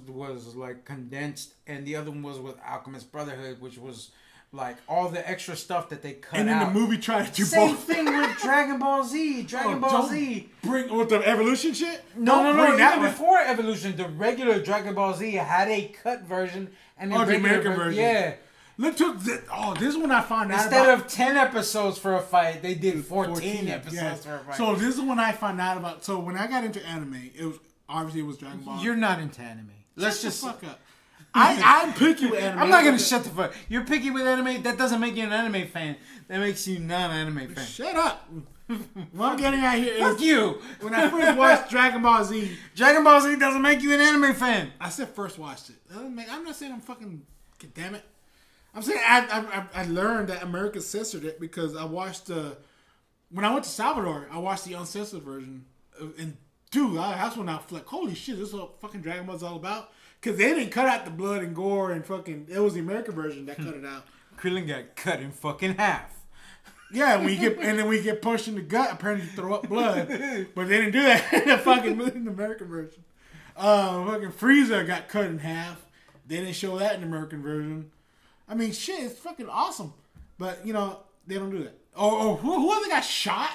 like condensed, and the other one was with Alchemist Brotherhood, which was... like all the extra stuff that they cut out. And then the movie tried to do Same both. thing with Dragon Ball Z. Ball Z. Bring with the evolution shit? No. Even before Evolution, the regular Dragon Ball Z had a cut version and the American version. Yeah. Look, this is when I found out Instead of 10 episodes for a fight, they did 14 episodes for a fight. So this is when I found out about. So when I got into anime, it was Dragon Ball. You're not into anime. Let's just fuck up. I'm picky with anime. I'm not gonna shut the fuck. You're picky with anime. That doesn't make you an anime fan. That makes you not an anime fan. Shut up. What I'm getting at here is fuck you. When I first watched Dragon Ball Z, Dragon Ball Z doesn't make you an anime fan. I said first watched it. I'm not saying I'm fucking. Damn it. I'm saying I learned that America censored it because I watched when I went to Salvador, I watched the uncensored version, and dude, that's when I was like, holy shit, this is what fucking Dragon Ball is all about. Because they didn't cut out the blood and gore and fucking... It was the American version that cut it out. Krillin got cut in fucking half. Yeah, when you get punched in the gut, apparently you throw up blood. But they didn't do that in the American version. Fucking Frieza got cut in half. They didn't show that in the American version. I mean, shit, it's fucking awesome. But, they don't do that. Or whoever got shot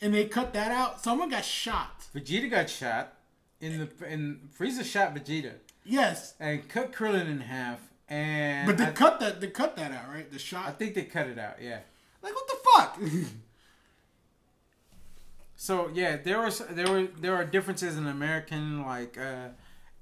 and they cut that out, someone got shot. Vegeta got shot. Frieza shot Vegeta. Yes, and cut Krillin in half, but they cut that out, right? The shot. I think they cut it out. Yeah. Like what the fuck? So yeah, there are differences in American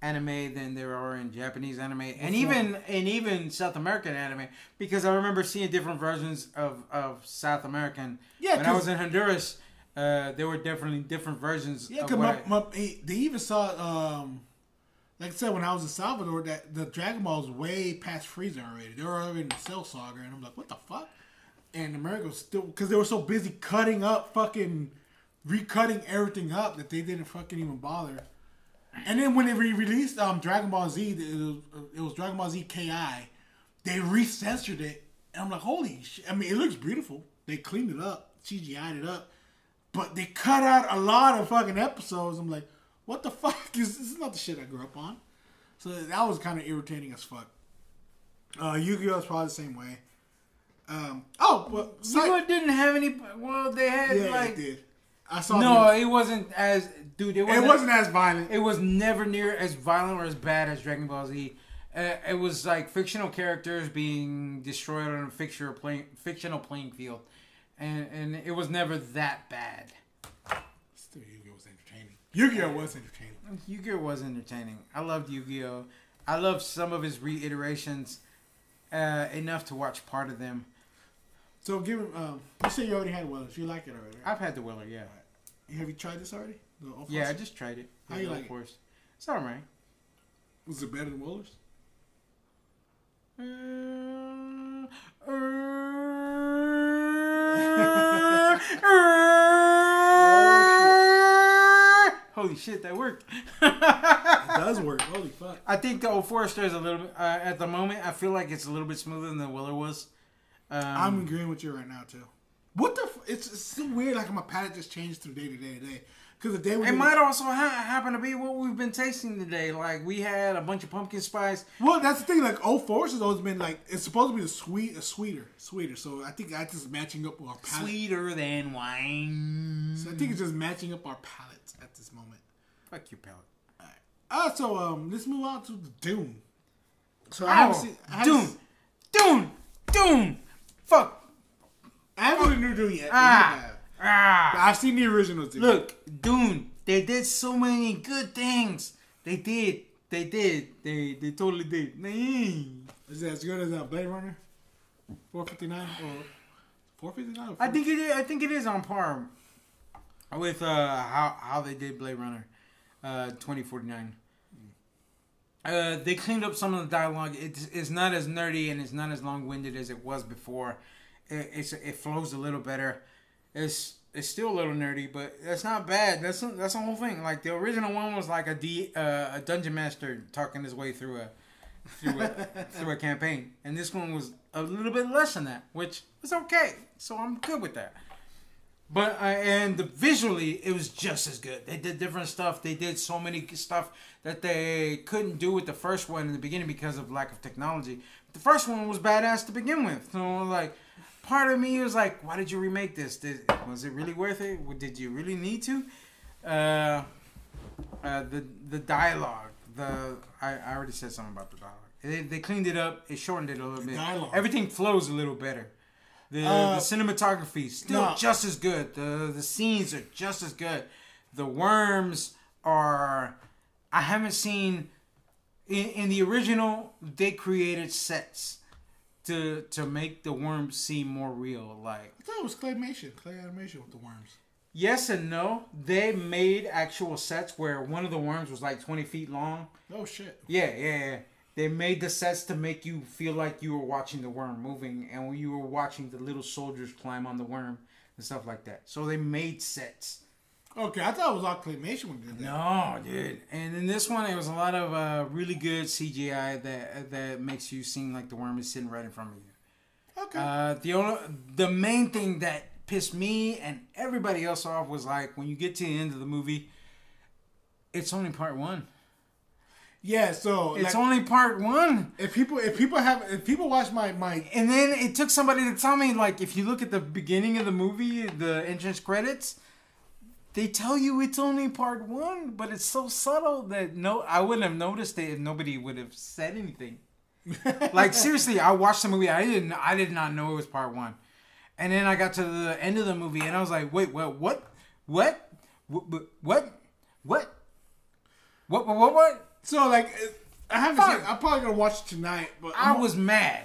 anime than there are in Japanese anime, and even South American anime. Because I remember seeing different versions of South American. Yeah. When I was in Honduras, there were definitely different versions. Yeah, because they even saw. Like I said, when I was in Salvador, that the Dragon Ball was way past Frieza already. They were already in the Cell Saga, and I'm like, what the fuck? And America was still... Because they were so busy cutting up, fucking... recutting everything up that they didn't fucking even bother. And then when they released Dragon Ball Z, it was Dragon Ball Z KI. They recensored it And I'm like, holy shit. I mean, it looks beautiful. They cleaned it up, CGI'd it up. But they cut out a lot of fucking episodes. I'm like, what the fuck? This is not the shit I grew up on. So that was kind of irritating as fuck. Yu-Gi-Oh! Is probably the same way. Yu-Gi-Oh! Didn't have any... Well, they had, it did. I saw No, it wasn't as... Dude, it wasn't as violent. It was never near as violent or as bad as Dragon Ball Z. It was like fictional characters being destroyed on a fictional playing field. And it was never that bad. Still, Yu-Gi-Oh! Was entertaining. Yu-Gi-Oh! Was entertaining. Yu-Gi-Oh! Was entertaining. I loved Yu-Gi-Oh! I loved some of his reiterations enough to watch part of them. So give him... you said you already had Willers. You like it already, right? I've had the Willer, yeah. Right. Have you tried this already? Yeah, I just tried it. How you like it? It's alright. Was it better than Willers? Holy shit, that worked. It does work. Holy fuck. I think the Old Forester is a little bit, at the moment, I feel like it's a little bit smoother than the Willer was. I'm agreeing with you right now, too. What the it's so weird, like my palate just changes from day to day to day. Because the day it might also happen to be what we've been tasting today. Like, we had a bunch of pumpkin spice. Well, that's the thing. Like, Old Forester's always been like, it's supposed to be sweeter. So I think that's just matching up with our palate. Sweeter than wine. So I think it's just matching up our palates at this moment. Fuck your palate. All right. So let's move on to the Dune. So Dune. Fuck. I haven't seen the new Dune yet. I've seen the original Dune. Look, Dune. They did so many good things. They did. They totally did. Is that as good as Blade Runner? 459 or 459? I think it is on par with how they did Blade Runner 2049. They cleaned up some of the dialogue. It's not as nerdy and it's not as long-winded as it was before. It flows a little better. It's still a little nerdy, but that's not bad. That's the whole thing. Like, the original one was like a dungeon master talking his way through a campaign, and this one was a little bit less than that, which is okay. So I'm good with that. But visually, it was just as good. They did different stuff. They did so many stuff that they couldn't do with the first one in the beginning because of lack of technology. The first one was badass to begin with. So, like, part of me was like, why did you remake this? Was it really worth it? Did you really need to? The dialogue. I already said something about the dialogue. They cleaned it up. It shortened it a little bit. Dialogue. Everything flows a little better. The cinematography is still just as good. The scenes are just as good. The worms are... I haven't seen... In the original, they created sets to make the worms seem more real. Like, I thought it was clay animation with the worms. Yes and no. They made actual sets where one of the worms was like 20 feet long. Oh, shit. Yeah. They made the sets to make you feel like you were watching the worm moving and when you were watching the little soldiers climb on the worm and stuff like that. So they made sets. Okay, I thought it was all claymation when they did that. No, dude. And in this one, it was a lot of really good CGI that makes you seem like the worm is sitting right in front of you. Okay. The main thing that pissed me and everybody else off was like when you get to the end of the movie, it's only part one. Yeah, so it's only part one. If people watch my and then it took somebody to tell me, like, if you look at the beginning of the movie, the entrance credits, they tell you it's only part one, but it's so subtle that I wouldn't have noticed it if nobody would have said anything. Like, seriously, I watched the movie. I did not know it was part one, and then I got to the end of the movie and I was like, wait, what? So, like, I haven't seen it. I'm probably gonna watch it tonight. But I was mad.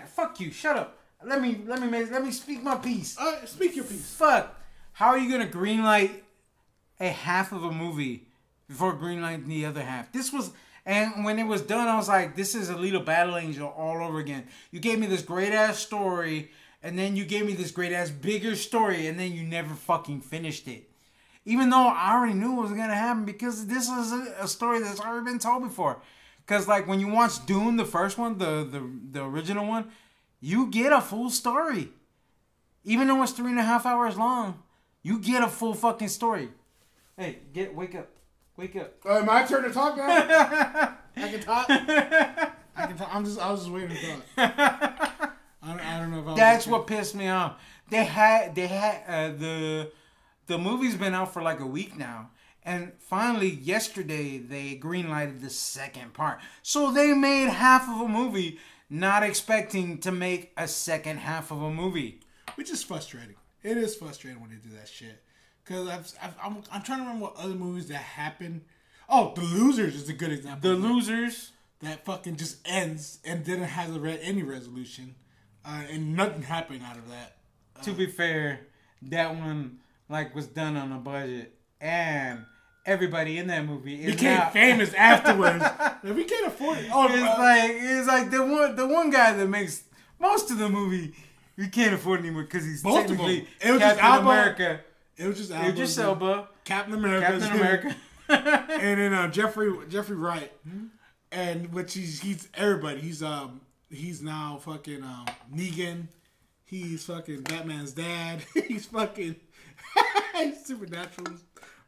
Fuck you. Shut up. Let me speak my piece. Speak your piece. Fuck. How are you gonna greenlight a half of a movie before greenlighting the other half? And when it was done, I was like, this is Alita Battle Angel all over again. You gave me this great ass story, and then you gave me this great ass bigger story, and then you never fucking finished it. Even though I already knew what was going to happen because this is a story that's already been told before. Because, like, when you watch Dune, the first one, the original one, you get a full story. Even though it's 3.5 hours long, you get a full fucking story. Hey, wake up. Wake up. My turn to talk now? I can talk? I can talk. I was just waiting to talk. I don't know if I was. That's what pissed me off. They had the movie's been out for like a week now. And finally, yesterday, they greenlighted the second part. So they made half of a movie, not expecting to make a second half of a movie. Which is frustrating. It is frustrating when they do that shit. Because I'm trying to remember what other movies that happened. Oh, The Losers is a good example. The Losers. That fucking just ends and didn't have any resolution. And nothing happened out of that. To be fair, that one was done on a budget. And everybody in that movie became famous afterwards. We can't afford it. Oh, it's like the one guy that makes most of the movie. We can't afford it anymore because he's both technically it was Captain just America. It was just Alba. It was just Elba. Captain America. And then Jeffrey Wright, and which he's everybody. He's now fucking Negan. He's fucking Batman's dad. He's fucking Supernatural's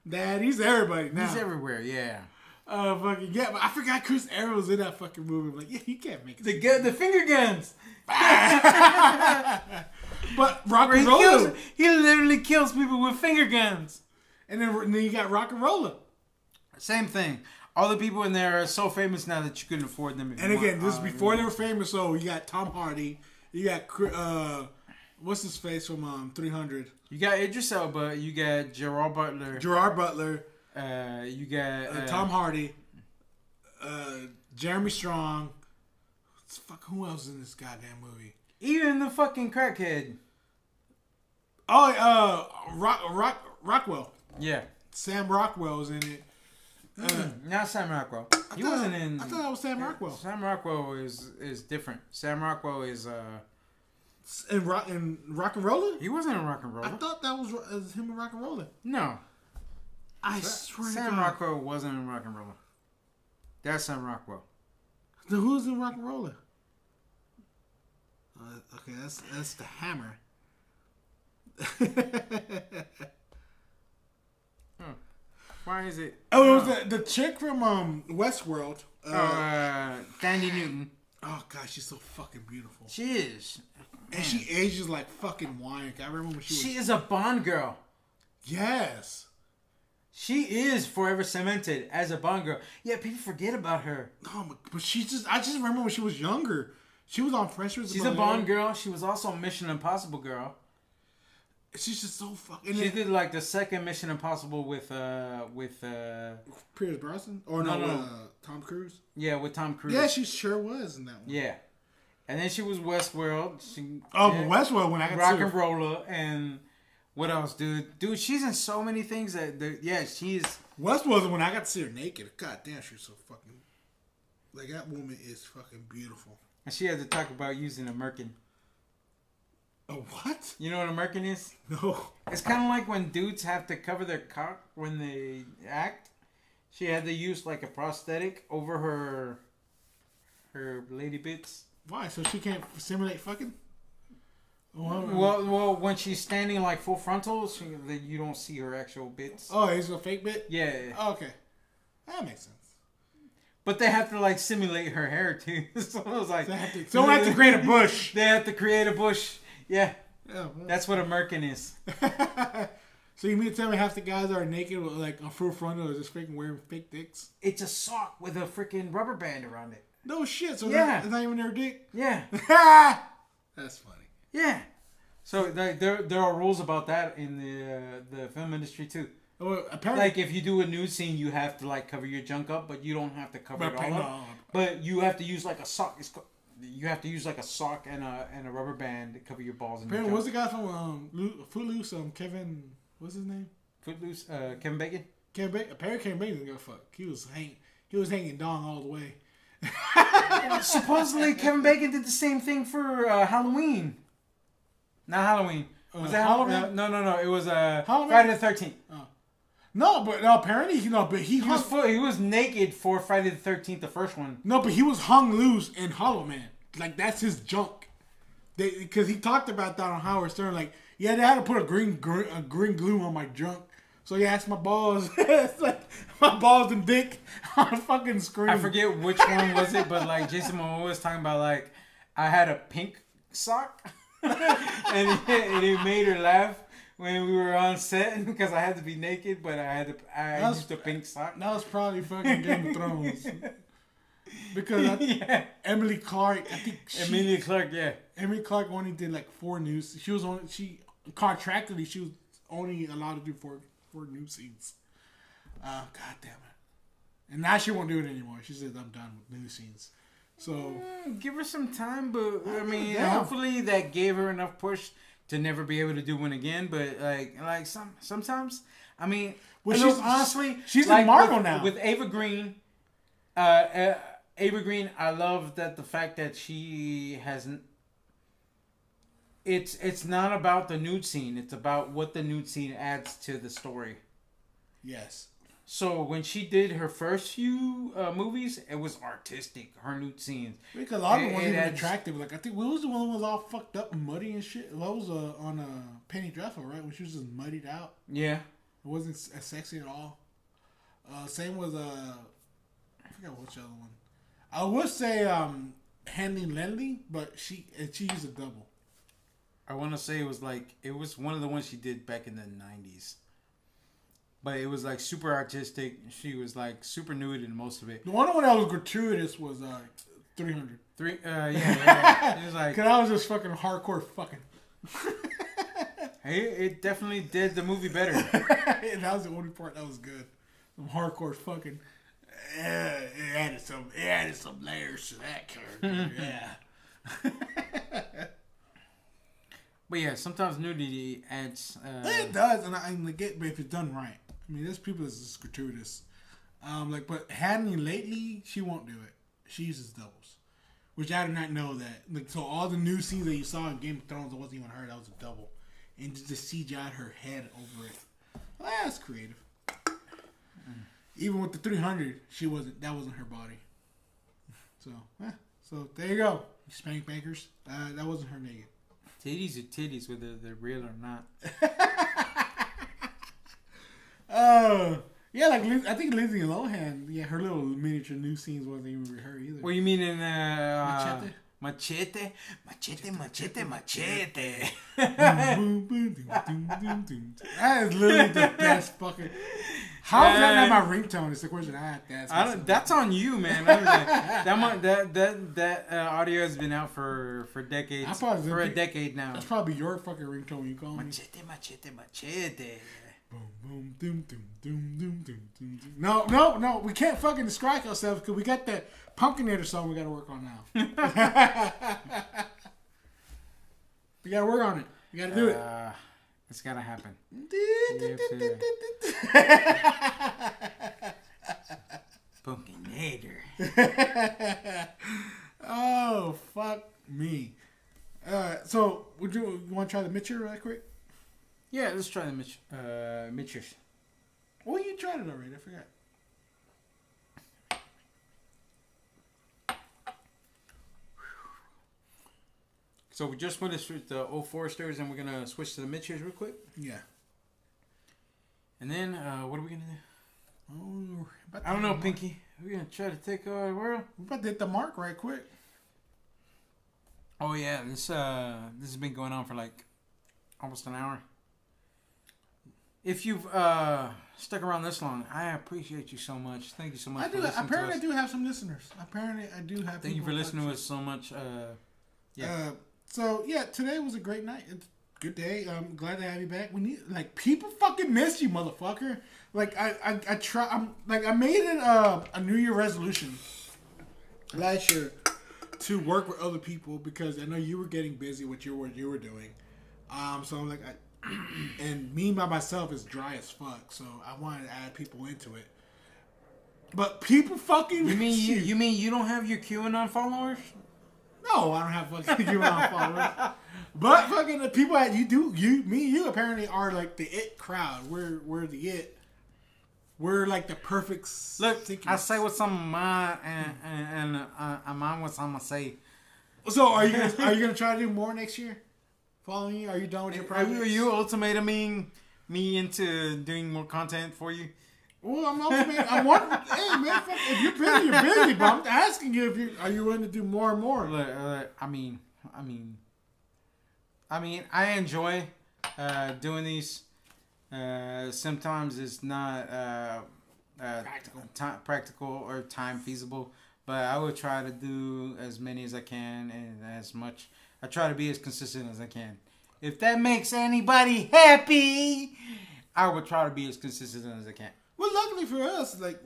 dad. He's everybody now. He's everywhere. Yeah. Fucking yeah, but I forgot Chris Evans was in that fucking movie. I'm like, yeah, he can't make it. The finger guns. But Rock and Roller, he literally kills people with finger guns. And then you got Rock and Roller. Same thing. All the people in there are so famous now that you couldn't afford them. And again, this is before they were famous. So you got Tom Hardy. You got what's his face from 300. You got Idris Elba. You got Gerard Butler. You got Tom Hardy. Jeremy Strong. Fuck, who else is in this goddamn movie? Even the fucking crackhead. Oh, Rockwell. Yeah. Sam Rockwell was in it. Not Sam Rockwell. He wasn't in. I thought that was Sam Rockwell. Sam Rockwell is different. Sam Rockwell is in Rock and Roller. He wasn't in Rock and Roller. I thought that was him in Rock and Roller. No. I swear Sam to God. Rockwell wasn't in Rock and Roller. That's Sam Rockwell. Then who's in Rock and Roller? Okay, that's the Hammer. Why is it? Oh, it was the chick from Westworld. Thandie Newton. Oh God, she's so fucking beautiful. She is, and she ages like fucking wine. I remember when she is a Bond girl. Yes, she is forever cemented as a Bond girl. Yeah, people forget about her. No, but I just remember when she was younger. She was on Fresh Prince of She's a Bond girl. She was also a Mission Impossible girl. She's just so fucking. She did like the second Mission Impossible with Pierce Brosnan or no, Tom Cruise. Yeah, with Tom Cruise. Yeah, she sure was in that one. Yeah, and then she was Westworld. Westworld when I got Rock and Roller and what else, dude? Dude, she's in so many things she's Westworld when I got to see her naked. God damn, she's so fucking like that woman is fucking beautiful. And she had to talk about using a merkin. A what? You know what a merkin is? No. It's kind of like when dudes have to cover their cock when they act. She had to use like a prosthetic over her lady bits. Why? So she can't simulate fucking? Well, when she's standing like full frontal, you don't see her actual bits. Oh, it's a fake bit? Yeah. Oh, okay. That makes sense. But they have to like simulate her hair too. So it was like... They have to create a bush. They have to create a bush. Yeah. Well. That's what a merkin is. So you mean to tell me half the guys are naked with like a full frontal or just freaking wearing fake dicks? It's a sock with a freaking rubber band around it. No shit. So yeah. it's not even their dick? Yeah. That's funny. Yeah. So there are rules about that in the film industry too. Well, apparently, like if you do a nude scene, you have to like cover your junk up, but you don't have to cover it all up. But you have to use like a sock. You have to use like a sock and a rubber band to cover your balls. And apparently, what's the guy from Footloose? Kevin, what's his name? Footloose. Kevin Bacon. Apparently, Kevin Bacon didn't give a fuck. He was hanging dong all the way. Supposedly, Kevin Bacon did the same thing for Halloween. Not Halloween. Was that Halloween? No. It was Friday the 13th. Oh. No, but apparently, he was naked for Friday the 13th, the first one. No, but he was hung loose in Hollow Man. Like, that's his junk. because he talked about that on Howard Stern. Like, yeah, they had to put a green glue on my junk. So he asked my balls. It's like my balls and dick on a fucking screen. I forget which one was it, but like Jason Momoa was talking about like I had a pink sock, and it made her laugh when we were on set because I had to be naked, but I used a pink sock. That was probably fucking Game of Thrones. Because Emily Clark, I think Emilia Clarke, yeah. Emily Clark only did like 4 news. She contractually she was only allowed to do 4 news scenes. God damn it! And now she won't do it anymore. She says I'm done with news scenes. So give her some time, but I mean, hopefully that gave her enough push to never be able to do one again. But like sometimes, I mean, well, she's like in Marvel now with Ava Green. Ava Green, I love that the fact that she hasn't. It's not about the nude scene. It's about what the nude scene adds to the story. Yes. So when she did her first few movies, it was artistic. Her nude scenes. Because a lot of them weren't even attractive. Like I think what was the one that was all fucked up and muddy and shit? That was on Penny Dreadful, right? When she was just muddied out. Yeah. It wasn't as sexy at all. Same with I forgot which other one. I would say Handling Lennon, but she used a double. I want to say it was one of the ones she did back in the 90s. But it was like super artistic. She was like super nude in most of it. The one that was gratuitous was 300. Yeah. It was like, cause I was just fucking hardcore fucking. Hey, it definitely did the movie better. That was the only part that was good. Some hardcore fucking. It added some layers to that character. Yeah. But yeah, sometimes nudity adds. It does, and I get, but if it's done right. I mean, there's people that's just gratuitous. But Hadley lately, she won't do it. She uses doubles, which I did not know that. Like, so all the new scenes that you saw in Game of Thrones, it wasn't even her. That was a double, and just CGI'd her head over it. Well, that's creative. Even with the 300, that wasn't her body. So there you go, spank bankers. That wasn't her naked. Titties are titties, whether they're real or not. Yeah, like I think Lindsay Lohan, her little miniature new scenes wasn't even her either. What do you mean in Machete? Machete. That is literally the best fucking. How is that not my ringtone? It's the question I have to ask. That's on you, man. That audio has been out for decades. For a decade now. That's probably your fucking ringtone when you call me. Machete. Boom, boom, doom, doom, doom, doom, doom, doom. No. We can't fucking distract ourselves because we got that Pumpkinator song we got to work on now. We got to work on it. We got to do it. It's got to happen. Pumpkinator. Oh, fuck me. So, you want to try the Mitcher right quick? Yeah, let's try the Mitchers. Oh, you tried it already. I forgot. So we just finished with the Old Foresters, and we're going to switch to the Mitchers real quick. Yeah. And then, what are we going to do? Oh, I don't know, Pinky. We're going to try to take over the world. We're about to hit the mark right quick. Oh, yeah. This has been going on for like almost an hour. If you've stuck around this long, I appreciate you so much. Thank you so much for listening to us. Apparently, I do have some listeners. Apparently, I do have Thank you for listening to us so much. Yeah. So, yeah, today was a great night. It's a good day. I'm glad to have you back. We need, people fucking miss you, motherfucker. I made it a New Year resolution last year to work with other people because I know you were getting busy with what you were doing. So I'm like, and me by myself is dry as fuck. So I wanted to add people into it. But people fucking You mean you don't have your QAnon followers? No, I don't have fucking QAnon followers. But fucking the people that you apparently are like the it crowd. We're the it. We're like the perfect. Look, I say what's on my mind and I'm on what I'm gonna say. So are you gonna try to do more next year? Following you? Are you done with your project? Are you ultimatuming me into doing more content for you? Well, I'm ultimating. Hey man, if you're busy, you're busy. But I'm asking you if are you willing to do more and more? I enjoy doing these. Sometimes it's not practical or time feasible, but I would try to do as many as I can and as much. I try to be as consistent as I can. If that makes anybody happy, I would try to be as consistent as I can. Well, luckily for us, like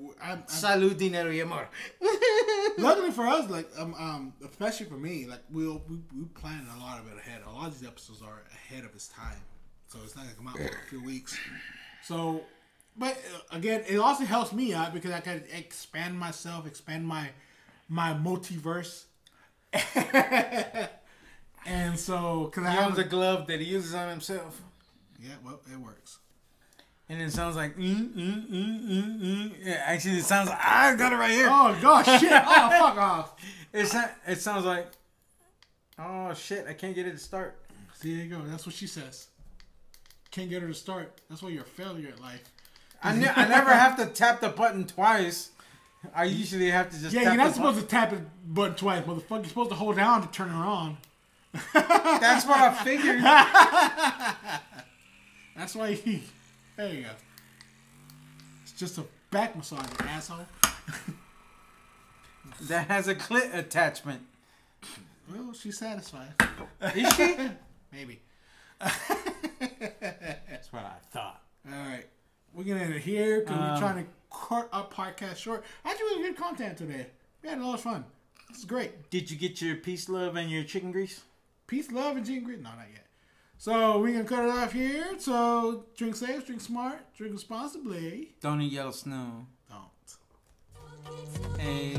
Salud, dinero y amor. Luckily for us, like especially for me, like we planned a lot of it ahead. A lot of these episodes are ahead of its time, so it's not gonna come out for a few weeks. So, but again, it also helps me out because I can expand myself, expand my multiverse. And so, because I have a glove that he uses on himself. Yeah, well, it works. And it sounds like Yeah, actually, it sounds like I got it right here. Oh gosh, shit! Oh, fuck off! It sounds like, oh shit! I can't get it to start. See, there you go. That's what she says. Can't get her to start. That's why you're a failure at life. I never have to tap the button twice. I usually have to just. Yeah, tap you're not supposed to tap the button twice, motherfucker. You're supposed to hold down to turn her on. That's what I figured. That's why he. There you go. It's just a back massage, you asshole. That has a clit attachment. Well, she's satisfied. Is she? Maybe. That's what I thought. All right. We're going to end it here because we're trying to cut our podcast short. Actually, we had good content today. We had a lot of fun. This is great. Did you get your peace, love, and your chicken grease? Peace, love, and chicken grease? No, not yet. So we're going to cut it off here. So drink safe, drink smart, drink responsibly. Don't eat yellow snow. Don't. Hey.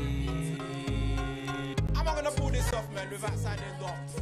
I'm not going to pull this off, man, without signing off.